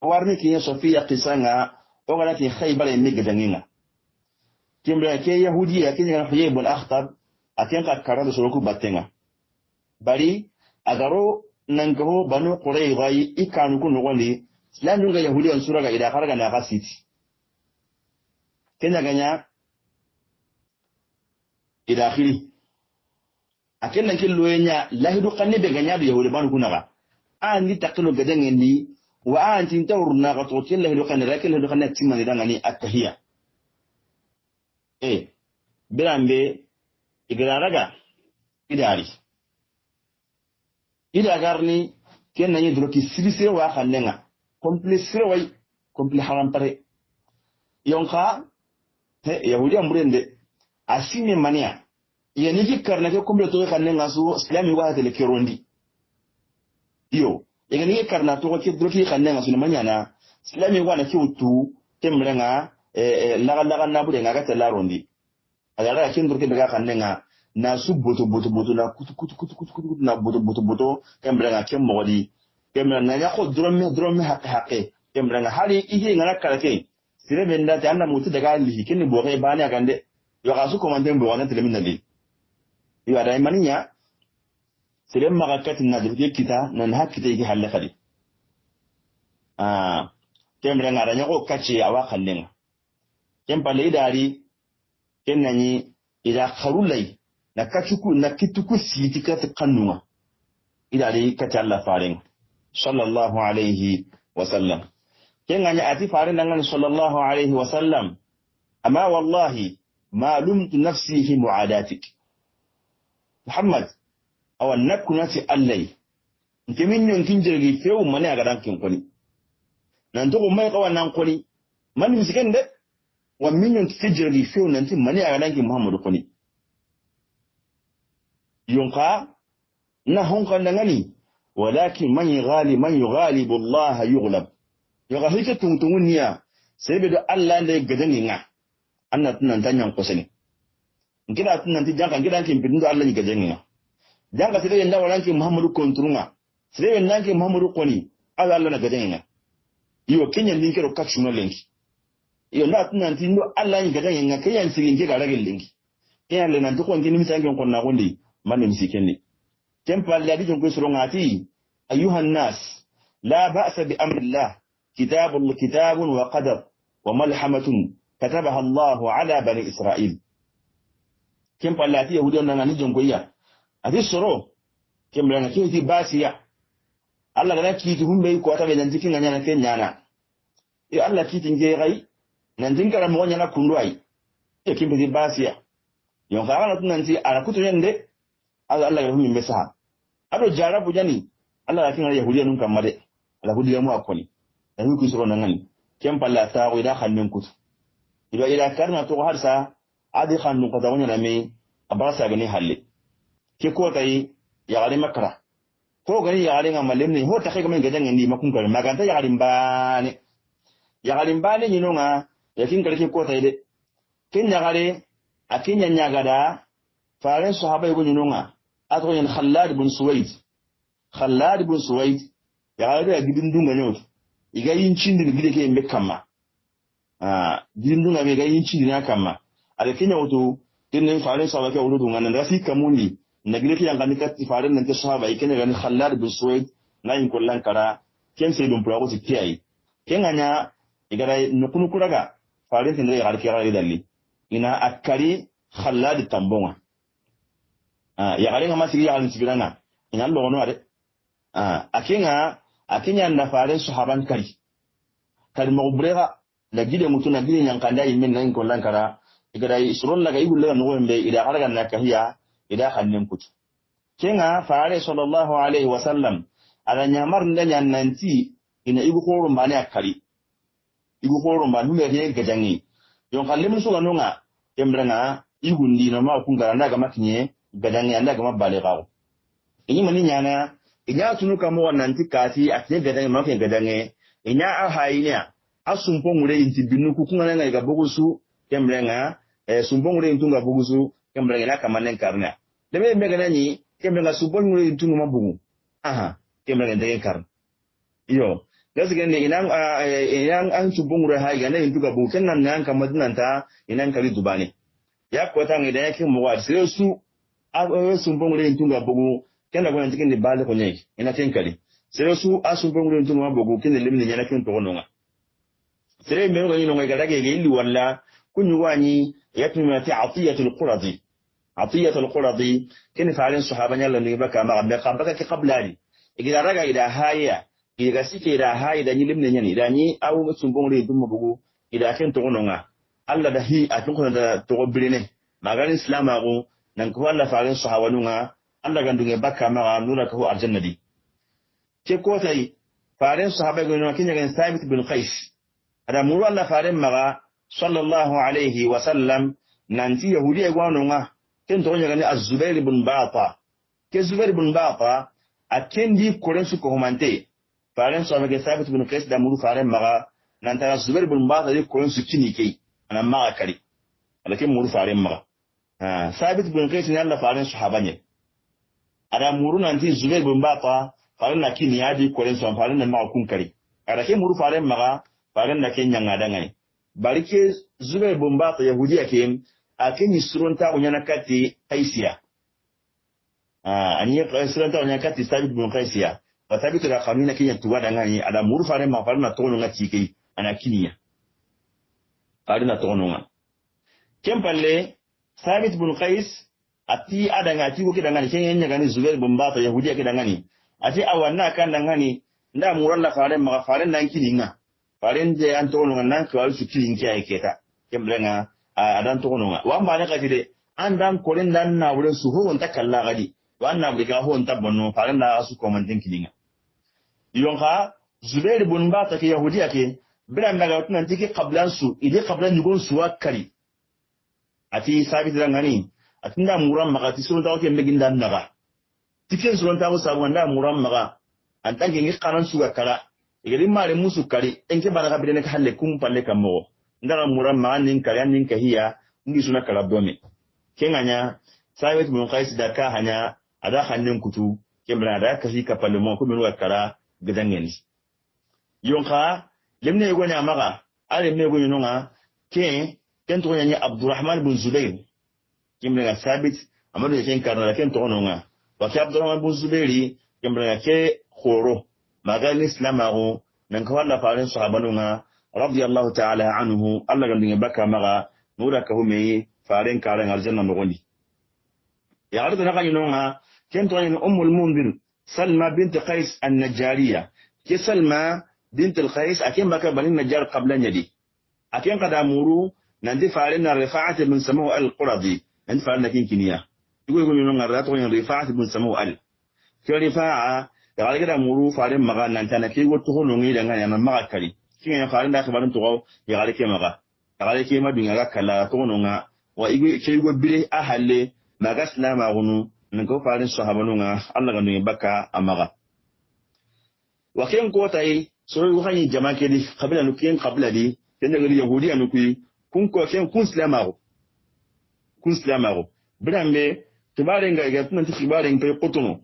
warni ki Safiya qisanga o gala ti Khaybar ni gadanginga kemre ke yahudi ya kinya Huyay ibn Akhtab aken ka karado soroku batenga bari agaro nangaho banu qurayza ikanu ku no gondi landu ga yahudi an sura ga ida harga na gasiti kenya ganya ida akhiri aken nan kin loyenya lahidu qanni be ganya do yahudi banu kunaga andi takno gadangendi wa anti tawruna ga to kin lahidu qanni rakin lahidu qanni timani dangani attahiya birambe igraraga idari ida garni ken nani droki silisire wa khanenga complicire way compli haram pare yonka yahudi amrende asine mania yani fikar na ke kombe to khanenga su islami wa tele kerondi yo yani karna to ke droki khanenga su mania na islami wa na ke utu kemrenga laga nabude ngaga telarondi agara kindur ke daga kannenga na subuto buto na kutu na buto kemrenga kemmodi kemrenga ya ko drome haqqe kemrenga hali ihe ngara kalake sire benda ta anna mutu daga lihi kinni boge bani agande yo gasu komanden bo wana telemin nali yo ada imaninya sire magakati na dirke kita nan hakkite yake halle khali kemrenga ranya ko kace awa kallenga kempale idari kennani ida kharulai na kachuku na kituku sitika kanunga idari kace Allah farin sallallahu alaihi wasallam kenganya ati farin dangan sallallahu alaihi wasallam amma wallahi ma lumtu nafsi fi muadatik Muhammad aw nakunati allai nkimin yonkin jirgi fewu mane aga dankin koni nan to mai kawan nan koni man misiken de wa minyon tijirgi fewu nan tin mane aga dankin Muhammadu koni yonka na honkan dangani walakin man yughalibu Allah yughlab yoga hike tungtungunya sebe do Allah ne gadani nga anna tunan tanyan kosani ngida tunan ti janga ngida kin bindo Allah ni gadani nga janga sebe nda walanki Muhammadu konturunga sebe nanki Muhammadu koni Allah na gadani nga iyo kenya linkero kachuna lenki iyo nda tunan ti ndo Allah ni gadani nga kenya silinge ga ragel lenki kenya le nan to ko ngini misange ko na gondi man misikeni tempa la di jongo surongati ayuhan nas la ba'sa bi amrillah كتاب وقدر وملحمة كتبها الله على بني إسرائيل كم قالت يهوديون أنا نجم قوية هذه السرو كم لنا كيتي باسية الله قال كيتي هم بيكو أتبع ننتكين أنا كنيانا يا الله كيتي نجي غي ننتكين كرام وانا كندواي يا كم كيتي باسية يوم خارنا تنتي على كتو يندي الله يهم يمسها أبو جارب جاني الله لكن اليهوديون نكمل على اليهوديون ما أكوني ayu kisoro nangani kempalla ta ida khannun kutu ido ida karna to harsa adi khannun ko tawonya nami abarasa gani halle ke ko tay ya gari makra ko gani ya gari ngamalem ni ho ta kai gamen gadan ndi makun kar maganta ya gari mbane ni nonga ya kin karke ko tay de kin ya gari akinya nya gada faran sahaba yugo ni nonga ato yen Khallad ibn Suwaid ya gari ya gidin dunga nyot iga yin cindi ni gide ke mbe kama gidindunga me ga yin cindi na kama ale kenya wato tinne faare sahaba ke wudu dunga nan rafi kamuni na gide ke yanga ni katti faare nan te sahaba ikene ga ni Khallad bin Suwaid na yin kollan kara ken sai dum prawo tikiyai ken anya igara nukunu kuraga faare tin re garki gara dalli ina akari Khallad tambonga ya gare ngama sigi ya alin sibirana ina lo no ade akinya na faare sahaban kari mo brega la gide mutuna gide nyankanda yimen nan ko lankara igara isron laga ibulle no wembe ida karaga na kahiya ida hannen kutu kenga faare sallallahu alaihi wasallam ala nyamar ndanya nanti ina ibu ko rumbane akari ibu ko rumbane me ye gajangi yon kallim su ganonga embrana igundi na ma kungara ndaga makinye gajangi ndaga mabale gawo ini mani nyana inya tunu kamo wananti kasi atinye gadange mafi gadange inya ahainya asumpongure inti binuku kungana nga iga bogusu kembrenga sumpongure intunga bogusu kembrenga na kamanen karna lebe mbega nani kembrenga sumpongure intunga mabugu kembrenga ndege karna iyo gasi gende inang ang sumpongure haiga na intunga bogu kenan nga kamadunanta inang kali dubane ya kwata ngida yake mwad siresu sumpongure intunga bogu kenda kwa ntikende bale ko nyeki ina tenkali sere su asu bongure ntunga mabogo kende lemne nyana kin to nonga sere mbeno ga yino ga dage ili walla kunyu wani yatmati atiyatul quradi ken faalen sahaba nyalla ni baka ma gambe kabaka ke qablani igira raga ida haya iga sike ida haya da lemne nyani da ni awu su bongure ntunga mabogo ida kin to nonga alla da hi atun ko da to bilene magarin islamago nan ko alla faalen sahaba nunga Allah gandunge bakka ma nuna ko aljanna di ke ko tay faaren sahaba go no kinya gan Thabit bin Qais ada muru Allah faaren maga sallallahu alaihi wa sallam nanti yahudi go no nga ken to nya gan Az-Zubair ibn Bata ke Zubair ibn Bata akendi koren su ko humante faaren sahaba ge Thabit bin Qais da muru faaren maga nantara Zubair bin Bata di kolen su kini kei ana maga kari ala ke muru faren maga Sabit bin Qais ni Allah faren sahabanya ada muru nanti Zubair bin Bata faren na kini yadi kolen su faren na maga kun kari ada ke muru faren maga faren na ke nyanga dangane barike Zubair bin Bata yahudiya ke akenyi suronta unyana kati Qaisiya ani suronta unyana kati Sabit bin Qaisiya Sabit da khamina kenya tuwa dangane ada muru faren ma faren na tono ngati kei ana kiniya faren na tono nga kempalle Sabit bin Qais ati adanga ati ko kidangani kenya nyagani Zubair bin Bata yahudiya kidangani ati awanna kan dangani nda muralla faren ma faren nan kininga faren je an tono nga nan ko su kininki ay keta kemblenga adan tono nga wa mbane kati de andan kolen dan na wurin su ho wonta kalla gadi wa na bi ka ho wonta bonno faren na su ko man kininga yonka Zubair bin Bata ke yahudiya ke biran daga tunan tike qablan su ide qablan yugon su wakari ati Sabit dangani atinda muram magati sun tawo ke meginda naga tiken sun tawo sabu nda muram maga antange ngi kanan su wakara igari mare musu kari enke bana bidene ka halle kum palle kamo ndara muram maga nin kari nin kahiya ngi suna kala dome kenganya Sabit bin Qais da ka hanya ada hannen kutu kembra da kasi ka palle mo ko min wakara gidangeni yonka lemne yugo nya maga ale me go yinonga ken to nya Abdurrahman bin Zubair kimre Sabit amadu ken karna ken to ononga wa ka Abdurrahman bin Zubairi kimre ke khoro maga islamago nan ka wala farin sahabanunga radiyallahu ta'ala anhu Allah gandinga baka maga nura ka hume farin karan aljanna no gondi ya arda na yinonga ken to nya ummul mundir Salma bint Qais an-Najjariyya ke Salma bint al-Qais akin baka bani Najjar qabla nyadi akin kada muru nanti farin Rifa'at bin Samu al-Quradi nanti farin kin kiniya yugo yugo ngara to yin Rifa'at bin Samu al ke Rifa'a da ga kada muru farin maga nan tana ke go to hono ngi danga yana maga kari kin ya farin da kabarin to ya ga ke maga ya ga ke ma dunya ga kala to hono nga wa yugo ke yugo bire ahalle maga salama gunu nan ko farin sahabanu nga Allah ga ngi baka amaga wa ken ko tai so yugo hani jama'a ke di qabla nukin qabla di ken ga yahudiya nuki kun ko ken kun slamago brambe tibare nga ga tunan tibare nga qotono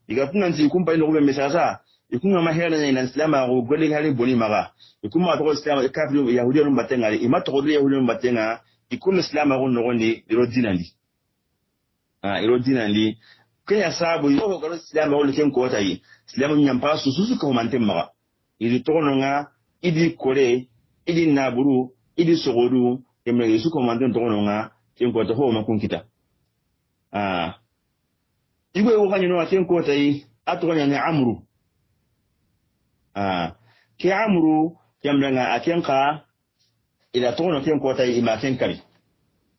iga tunan ti kun bay no be mesasa ikun ma hera na slamago golle hali boni maga ikun ma to islam kafir yahudiya no batenga ima to yahudiya no batenga ikun slamago no gondi iro dinandi kenya sabu yo ko slamago le ken ko tayi islamu nyampa susu ko mantem maga idi to no nga idi kore idi naburu idi sogodu kemre yesu ko manden to nga ken ko to ho ma kun kita igwe wo kanyo no ken ko tai ato nya ni Amru ke Amru kemre nga akenka ila to no ken ko tai ima ken kari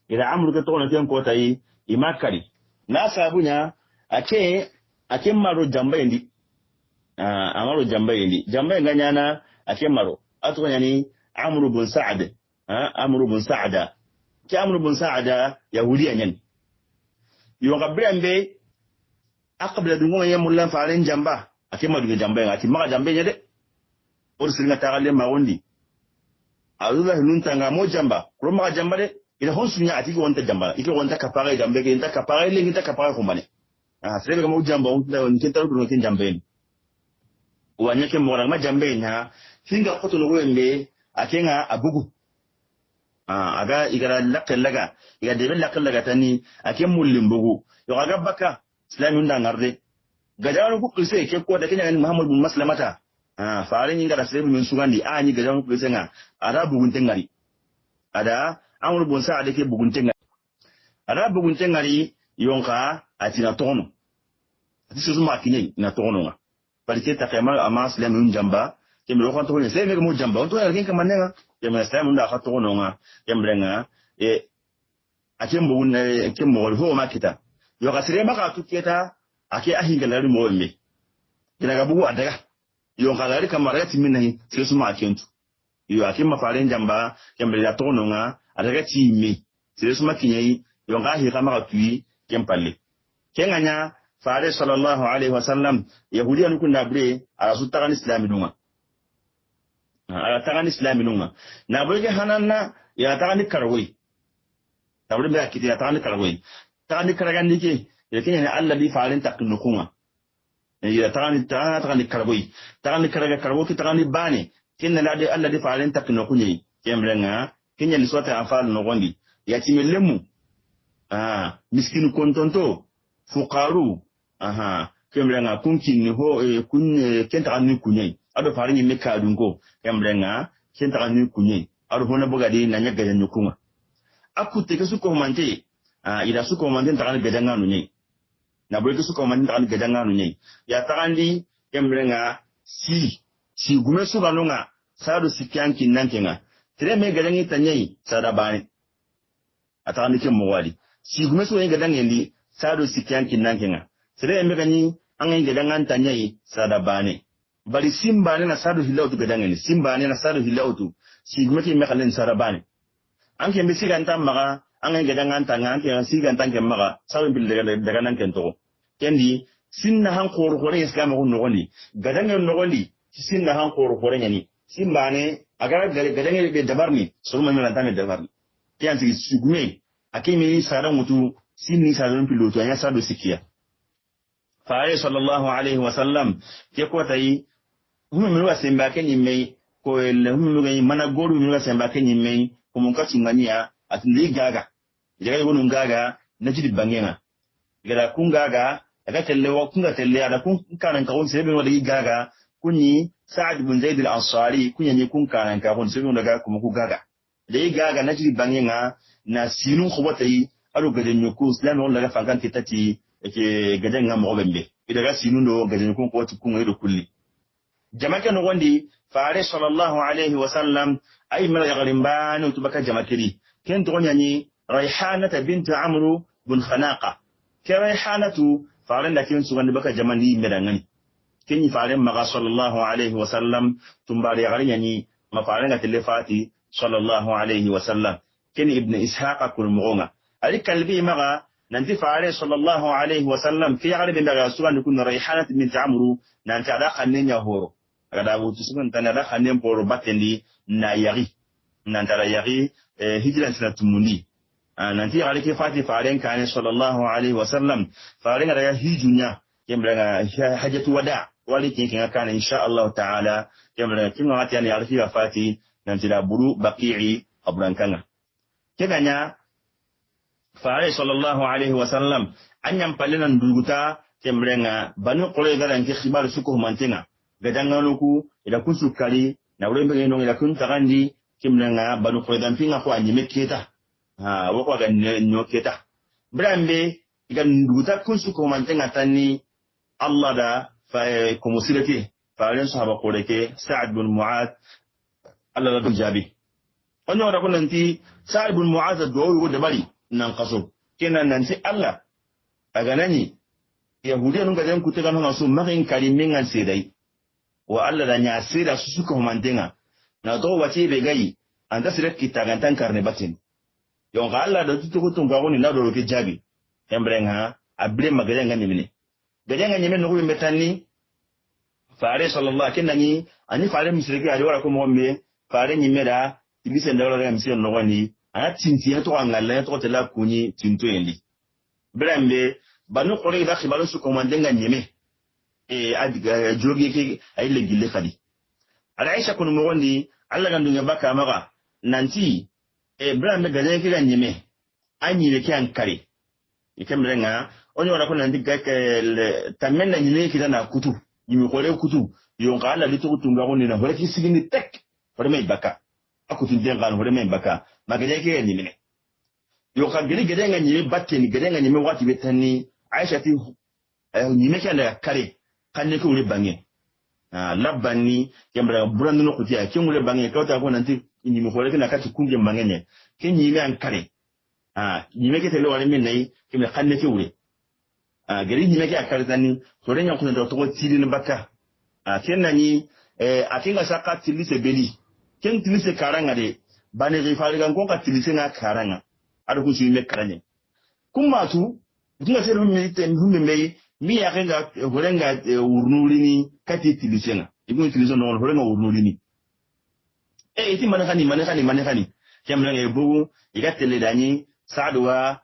ila Amru ke to no ken ko tai ima kari na sabunya ake maro jambendi amaro jambendi nganyana ake maro ato nya ni Amru bin Sa'd Amru bin Sa'da ki Amru bin Sa'da yahudiya nyen yo gabrambe aqbala dungo yamulla faaren jamba ake madu jamba ngati maga jambe nyede ursinga tagalle ma wondi Allah nun tanga mo jamba ko maga jamba de ila honsunya ati ko wonta jamba ike wonta kapare jambe ke inta kapare le inta kapare ko mane sebe ko mo jamba on kin taru no kin jambe wanya ke mo ma jambe nya hinga ko to no wembe akenga abugu aga igara lakallaga iga de lakallaga tani aken mullin bugu yo aga baka islamin da ngarde gajaru ku krise ke ko da kenya Muhammad bin Maslamata farin inga da sai min sugandi ani gajaru ku krise nga ada bugun tengari ada Amru bin Sa'd ke bugun tengari ada bugun tengari yonka atina tono ati suzuma kinai na tono nga parike ta kema ama islamin jamba kemro ko to ne sai me mo jamba on to ya kin kamanenga kemra islamin da ka tono nga kemrenga akem bugun ne kemmo ho makita yo kasire maka tuketa ake ahinga lari mo me kina ga bugu adaga yo kalari kamara timinai sai su ma kentu yo ake mafaren jamba kemre ya tono nga adaga ti me sai su makinyai yo ga hi kama tuyi kempalle kenganya fare sallallahu alaihi wasallam yahudiyan kun nabre a su tagan islami dunga ala tagani islami nunga na boyge hananna ya tagani karwai tawre be akiti ya tagani karwai tagani karagandi ke ya kenya alla bi fa'alin taqnukunga ya tagani karwai tagani karaga karwo ki tagani bane kinna la de alla di fa'alin taqnukunyi kemrenga kenya ni sota afal no gondi ya timellemu miskinu kontonto fuqaru kemrenga kunkinni ho kenta kanni kunyai ado farinyi meka dungo kemrenga kenta kanni kunyai ado hona bogadi na nyaga nyukuma akute kesu ko mante ida su ko mante takani gedanga nunyai na boy kesu ko mante takani gedanga nunyai ya takandi kemrenga si gume su ganonga sadu sikyanki nankenga tere me gedangi tanyai sadabani atakandi ke mowadi si gume su gedanga ndi sadu sikyanki nankenga tere me gani an yi gedangan tanyai sadabani bari simbane na sadu hilautu gedangani simbane na sadu hilautu si gume ke mekalin sadabani an ke misi ganta maga an yi gedangan tanga an ke si ganta ke maga sadu bil daga nan kento kendi sinna han kor kore iskama ko nogoli gadangan nogoli sinna han kor kore nyani simbane agara gadangan be dabarni suru me lantame dabarni kianti sigume akimi sara mutu sinni sara piloto anya sadu sikia faare sallallahu alaihi wasallam ke ko tayi hum mi wa semba ke nyimme ko le hum mi mana goru mi wa semba ke nyimme ko mun ka tungania atli gaga jaga wonu gaga najidi bangenga gara kungaga aga telle wa kunga telle ada kun kanan ka won sebe wala gaga kunni sa'd bin zaid al-ansari kunya ni kun kanan ka won sebe daga kuma ku gaga da gaga najidi bangenga na sinun khobatayi ado gaden yoku islam wala ga fankan tati ke gaden nga mo bembe idaga sinundo gaden kun ko tukun edo kulli jamaka no gondi faare sallallahu alaihi wasallam ay mara yagrimbanu tubaka jamakiri ken to nyani rayhanata bint amru bin khanaqa ke rayhanatu faare da ken sugandi baka jamani medangani ken faare maga sallallahu alaihi wasallam tumbari yagrinyani ma faare ga telefati sallallahu alaihi wasallam ken ibn ishaq kul mugonga ali kalbi maga nanti faare sallallahu alaihi wasallam fi yagri be maga sugandi kun rayhanat bint amru nanti ada khannenya horo agada wutu sugan tanada khannen poro batendi na yari nantara yari hijran sina tumundi nanti yagri ke fati faare kan sallallahu alaihi wasallam faare ga hijunya kembra hajatu wada wali kin kan insha Allah taala kembra kin ngati yani yagri ke fati nanti da buru baqi'i abran kanga keganya faare sallallahu alaihi wasallam anyam palenan duguta kembrenga banu qole garan ke khibar suko mantenga gadanganoku ida kusukali na urembe ngeno ida kun tagandi kembrenga banu qole dan pinga ko anyime keta wako ga nyoketa brambe igan duguta kusuko mantenga tani Allah da fa ko musilati faare sahaba qole ke sa'd bin mu'adh Allah da jabi onyo da kunanti sa'd bin mu'adh do yo da bari nan kaso kenan nan sai Allah aga nani yahudiya nun gaden ku tega non so makin kalimin an sedai wa Allah da nya seda su suka humantenga na to wace be gai an da sire kitagantan karne batin yon ga Allah da tutu kutun ga woni na do ke jabi embrenga abre magaden ngani mine gaden ngani men no be metani faare sallallahu kinani ani faare misrike ari wala ko mo me faare ni meda tibise ndawla ga misir no wani ana tinti ya to angala to tela kuni tinto yendi brembe banu qore da khibaru su komandenga nyeme adiga jogi ke ay le gille khadi ala aisha kunu mo wondi alla gandu ngabaka maga nanti brembe gade ke ga nyeme anyi le ke ankare ikemrenga onyo wala ko nanti ga ke tamenna nyime ke na kutu nyime qore kutu yo ngala litu kutunga woni na hore ki sigini tek hore me baka akutu denga hore me baka magade ke nyime yo ka gede nga nyime batten gede nga nyime wati betani aisha ti nyime kana kare kanne ko le bangi labani kembra buranu no kutia ke ngule bangi ka ta ko nanti nyime ko le kana kati kunge mangene ke nyime an kare nyime ke tele wale min nay ke me kanne ke wure gede nyime ke akare tani to renya ko ndo to tili ni baka kenna ni akinga saka tilise beli ken tilise karanga de bane rifari gan ko ka tilise na karanga adu ku suime karanye kumatu dinga sero mi te mi mi ya kenga horenga urnulini kati tilisenga ibu tilizo no horenga urnulini iti manakani kemlan bugu igatele dani sadwa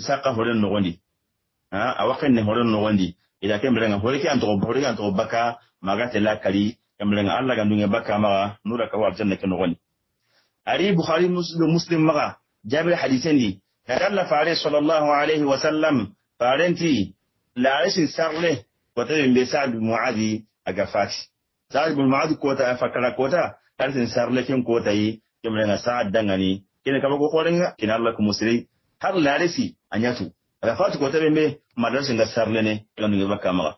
saka horen no gondi awakan ne horen no gondi ida kemlan horiki anto baka magatela kali kemlan Allah gandunge baka maga nura ka wa janna ken no gondi ari bukhari muslim maga jabir hadithan di Allah fare sallallahu alaihi wasallam farenti la rashin sa'ule wata be sa'd mu'adhi aga fati sa'd bin mu'adhi kota fakara kota tarsin sarle ken kota yi kemlen sa'd dangani kina kaba ko korenga kina Allah ku musri har la rasi anyatu aga fati kota be madrasin ga sarle ne kila ngi bakka maga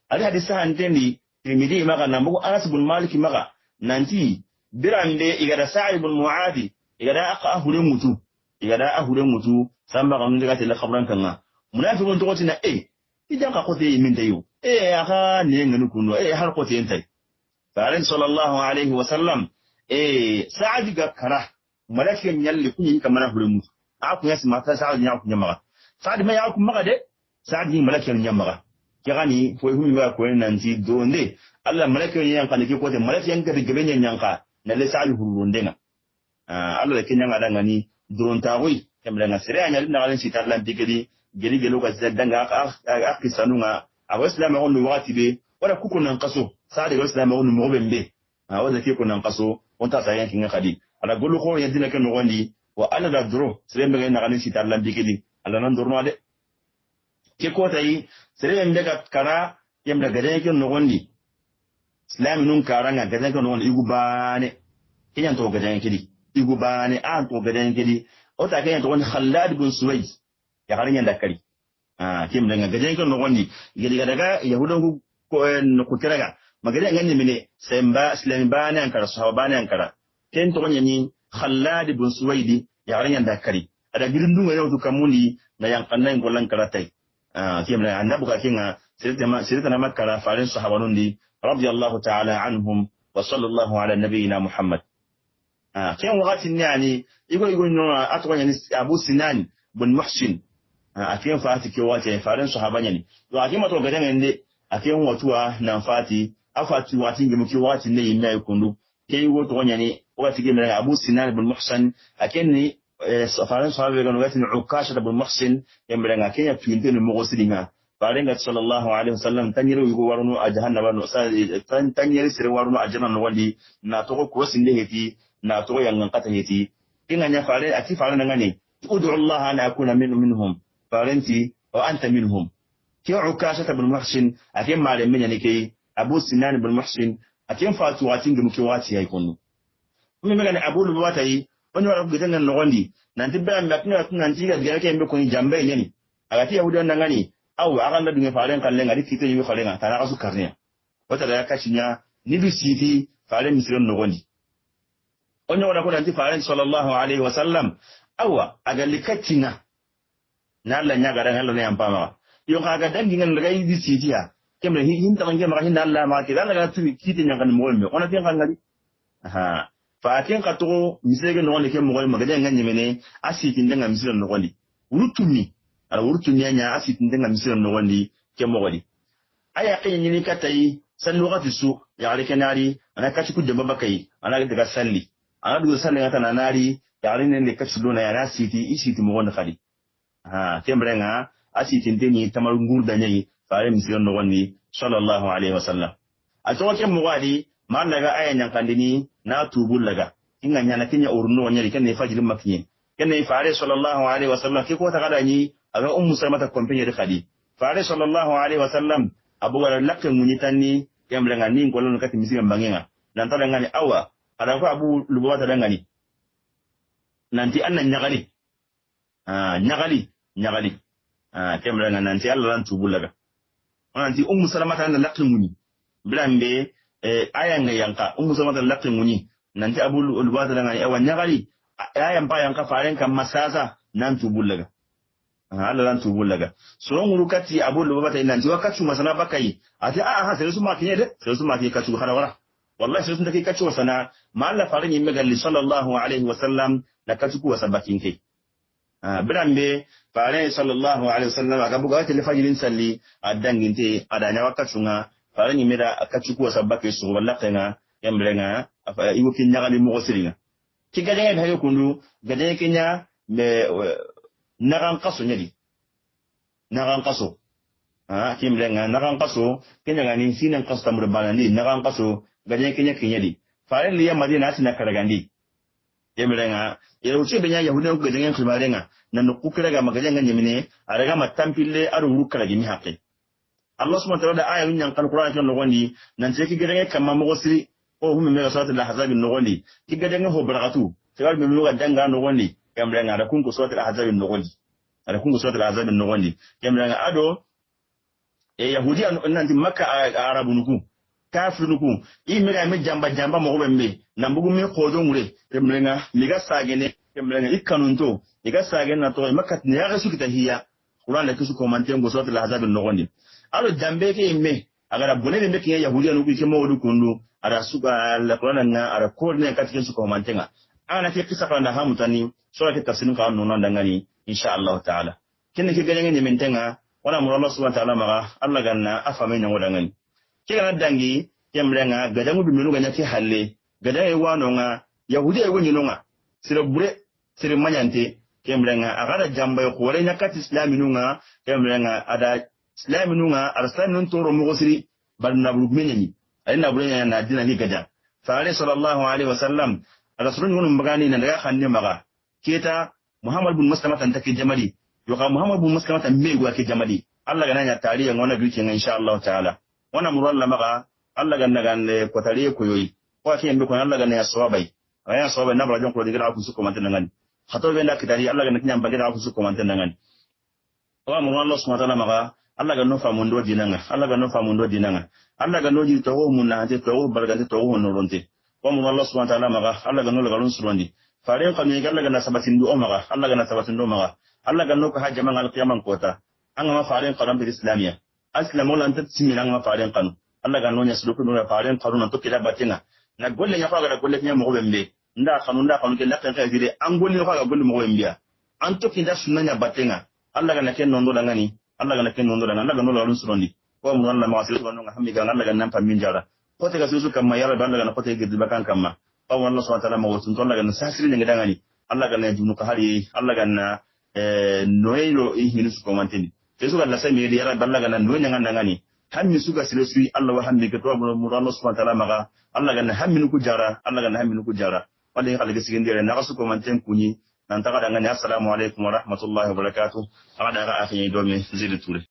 ali hadisa hantendi tirmidhi maga nambu Anas bin Malik maga nanti birande igada sa'd bin mu'adhi igada aqa ahure mutu samba kan ndiga tele khabran kanga munafiqun to tina idan ka kote min tayo aka ne ngani kuno har kote entai faran sallallahu alaihi wasallam sa'ad ga kara malakin yalli kunyi kamar hure mutu aku yasi mata sa'ad nya kunya maga sa'ad ma ya ku maga de sa'ad ni malakin nya maga kigani ko humi ba ko nanti donde Allah malakin yan kan ke kote malakin ga gabe nyan ka na le sa'ad hurundenga Allah da kinya ngada ngani duron tawi kamla sire anya na galen sitar lan tikedi geli gelo ka danga akisanunga awaslam on wati be wala kukunan qaso saade waslam on mo bembe wala ke kunan qaso on ta sayan kinga khadi ala golu ko yadina ken ngondi wa ala da duro sire mbe na galen sitar lan tikedi ala nan durno de ke ko tayi sire mbe ka kara yamda gade ken ngondi islam nun karanga gade ken ngondi igubane kinyan to gade kedi igubane to gade kedi o ta kenya to wani Khalad bin Suwayd ya garin da kari kim daga gajen kan wani gidi daga yahudan ku kiraga magana ngani mine semba islambani ankara sahabani ankara ken to wani Khalad bin Suwayd ya garin da kari ada girin dunga yau to kamuni na yankannan golan karatai kim daga annabu ka kinga sirta na makara farin sahabanun di radiyallahu ta'ala anhum wa sallallahu ala nabiyyina Muhammad كان وقت يعني يقول إنه أتوقع يعني أبو سنان بن محسن أكيد فاتي كواتي فارن صحابة يعني وأكيد ما توقع يعني أكيد هو توا نفاتي أفاتي واتي جم كواتي اللي ما يكونوا كي يقول توقع يعني وقت جم أبو سنان بن محسن أكيد فارن صحابة يقولون وقت عكاشة بن محسن يمرنا أكيد يبتدين المغسلين فارن صلى الله عليه وسلم تنيرو يقولون أجهنا ورنو تنيرو سر ورنو أجرنا نولي ناتوقع كوسين لهتي na to yangan kata heti inganya fare ati fare ngani ud'u Allah an akuna minhum farenti wa anta minhum ki ukasha ibn muhsin akin male min yani kai Abu Sinan ibn Muhsin akin fatu watin da muke wati yayi kunu mun megane Abu Lubata yi wani wa gidan nan ngondi nan tibba am bakina kun tiga ga kai mbe kun jambe yani agati yahudan nan ngani aw akan da dunga fare kan lenga dikite yi fare nga tana kasu karniya wata da ya kashinya ni bi siti fare misran ngondi onye wala ko nanti faran sallallahu alaihi wasallam awa agali kacinga na Allah nya garan Allah ne ampama yo kaga dangi ngan daga yi sitiya kemre hin ta ngi ma hin Allah ma ki dan daga tu kiti nya kan mo me ona tin kan ngali fa tin ka to misege no ne ke mo ma gaden ngan nyimene asitin danga misiran no wali urutuni ala urutuni nya asitin danga misiran no wali ke mo wali aya kin ni katai san lugati su ya ale kenari ana kaci ku jamba bakai ana daga salli ana dugo salli ngata na nari ya ale ne kaci dona ya nasiti isiti mo wona khadi kembrenga asiti ndeni tamar ngurda nyi faare misiran no wali sallallahu alaihi wasallam a to ke mo wali man daga aya nyankandini na tubul laga kinga nyana kinya urno wanyari kan ne fajirin makinye kan ne faare sallallahu alaihi wasallam ke ko ta kada ni aga ummu salmata kompenye de khadi faare sallallahu alaihi wasallam abu wala lakke munyi tanni kembrenga ni ngolon kati misiran bangenga nan tada ngani awa ada ko abu lubawata dangani nanti annan nyagali nyagali kembrenga nanti Allah ran tubul laga nanti ummu salmata nan lakke munyi blambe ayan ga yanka ummu salmata lakke munyi nanti abu lubawata dangani awa nyagali ayan ba yanka faren kan masasa nan tubul laga Allah lan tubul laga so nguru kati abu lubawata nanti wakati masana bakai ati sai su makinye de sai su makinye katu hada wara wallahi sai sun take kaci wasana ma Allah farin yin magalli sallallahu alaihi wasallam la katu ku wasabakin kai birambe farin sallallahu alaihi wasallam aga buga wata fajirin salli adanginte adanya wakatsunga farin yin meda katu ku wasabakai su wallahi nga yamrenga afa iwo kinya ni mo siringa ki gadenga be kundu gadenga kinya me nagan qaso nyadi nagan qaso kimrenga nagan qaso kinya ngani sinan qasta murbalandi nagan qaso gadenga kinya kinyadi fare liya madina tina karagandi yamrenga yero uche benya yahuda ko gadenga khimarenga nan ku kiraga magadenga nyemine araga matampille aru rukala gimi haqqi Allah subhanahu wa ta'ala aya winyan kan Qur'an kan nogondi nan ce ki gadenga kamma mo siri o hum me rasat al-ahzab nogondi ki gadenga ho barakatu segal me luga danga nogondi yamrenga da kun ko sot al-ahzab nogondi ada kun ko sot al-ahzab nogondi yamrenga ado yahudi nan di makka arabu nuku kafir nuku imira me jamba mo bembe nan bugu me khodo ngure yamrenga liga sagene yamrenga ikanunto liga sagene na to makka ne ya gasu kitahiya Qur'an da kisu ko manten go sot al-ahzab nogondi alo jambe ke imme agara bonene me ke yahudiya no ke mawdu kundu ara suka la qur'ana nga ara ko ne katike su ko mantenga ana ke kisa kana hamutani sura ke tafsirin ka no nan dangani insha Allah ta'ala kinne ke ganyen ne mentenga wala mu Allah subhanahu wa ta'ala maga Allah ganna afa men ngo dangani ke kana dangi kemrenga gadangu bi menu ganya ke halle gadangu wano nga yahudiya go nyino nga sira bure sira manyante kemrenga agara jamba ko wala nyakati islaminu nga kemrenga ada Islam nunga arsan nun toro mo gosiri bal na bulu menni ay na bulu na dina ni gaja fa ali sallallahu alaihi wasallam rasulun nun magani na daga khanne maga keta Muhammad bin Maslama tan take jamali yo ka Muhammad bin Maslama tan me go ke jamali Allah ga nanya tariya ngona girke insha Allah ta'ala wana muralla maga Allah ga naga ko tariya ko yoyi ko ke mbe ko Allah ga nanya sawabai aya sawabai na barajon ko diga ku su ko mantan ngani khato be na kitari Allah ga nanya bagira ku su ko mantan ngani wa muralla Allah subhanahu wa ta'ala maga Allah ga no famundo dinanga Allah ga no famundo dinanga Allah ga no ji to mun na te to bargante to no ronte wa mun Allah subhanahu wa ta'ala maga Allah ga no la galon surondi fare ko mi ga Allah ga na sabatin do maga Allah ga na sabatin do maga Allah ga no ko hajja man alqiyaman kota an ma fare ko ran bi islamiya aslamu lan tatsimina ma fare kanu Allah ga no nya sudu no fare kanu na to kida batinga na golle nya fa ga golle nya mo bembe nda kanu ke lakka ka dire an golle fa ga golle mo bembe an to kinda sunna nya batinga Allah ga na ken nondo dangani Allah ga nakin nondo Allah ga nola surondi ko mun Allah ma wasilu non hammi ga Allah ga nan pammin jara ko te ga susu kamma yara Allah ga na ko te gidi bakan kamma ko Allah subhanahu wa ta'ala ma wasun Allah ga na sasiri ne dangani Allah ga na junu ka hari Allah ga na noelo ihinu su ko mantini te su ga la sai mi yara Allah ga na noenya nganda ngani hammi su ga sile sui Allah wa hammi ga to mun Allah subhanahu wa ta'ala maga Allah ga na hammi ku jara Allah ga na hammi ku jara wala ga ga sigin dire na su ko manten kunyi nan ta ga dangani assalamu alaikum wa rahmatullahi wa barakatuh ada ga akhi do me zili ture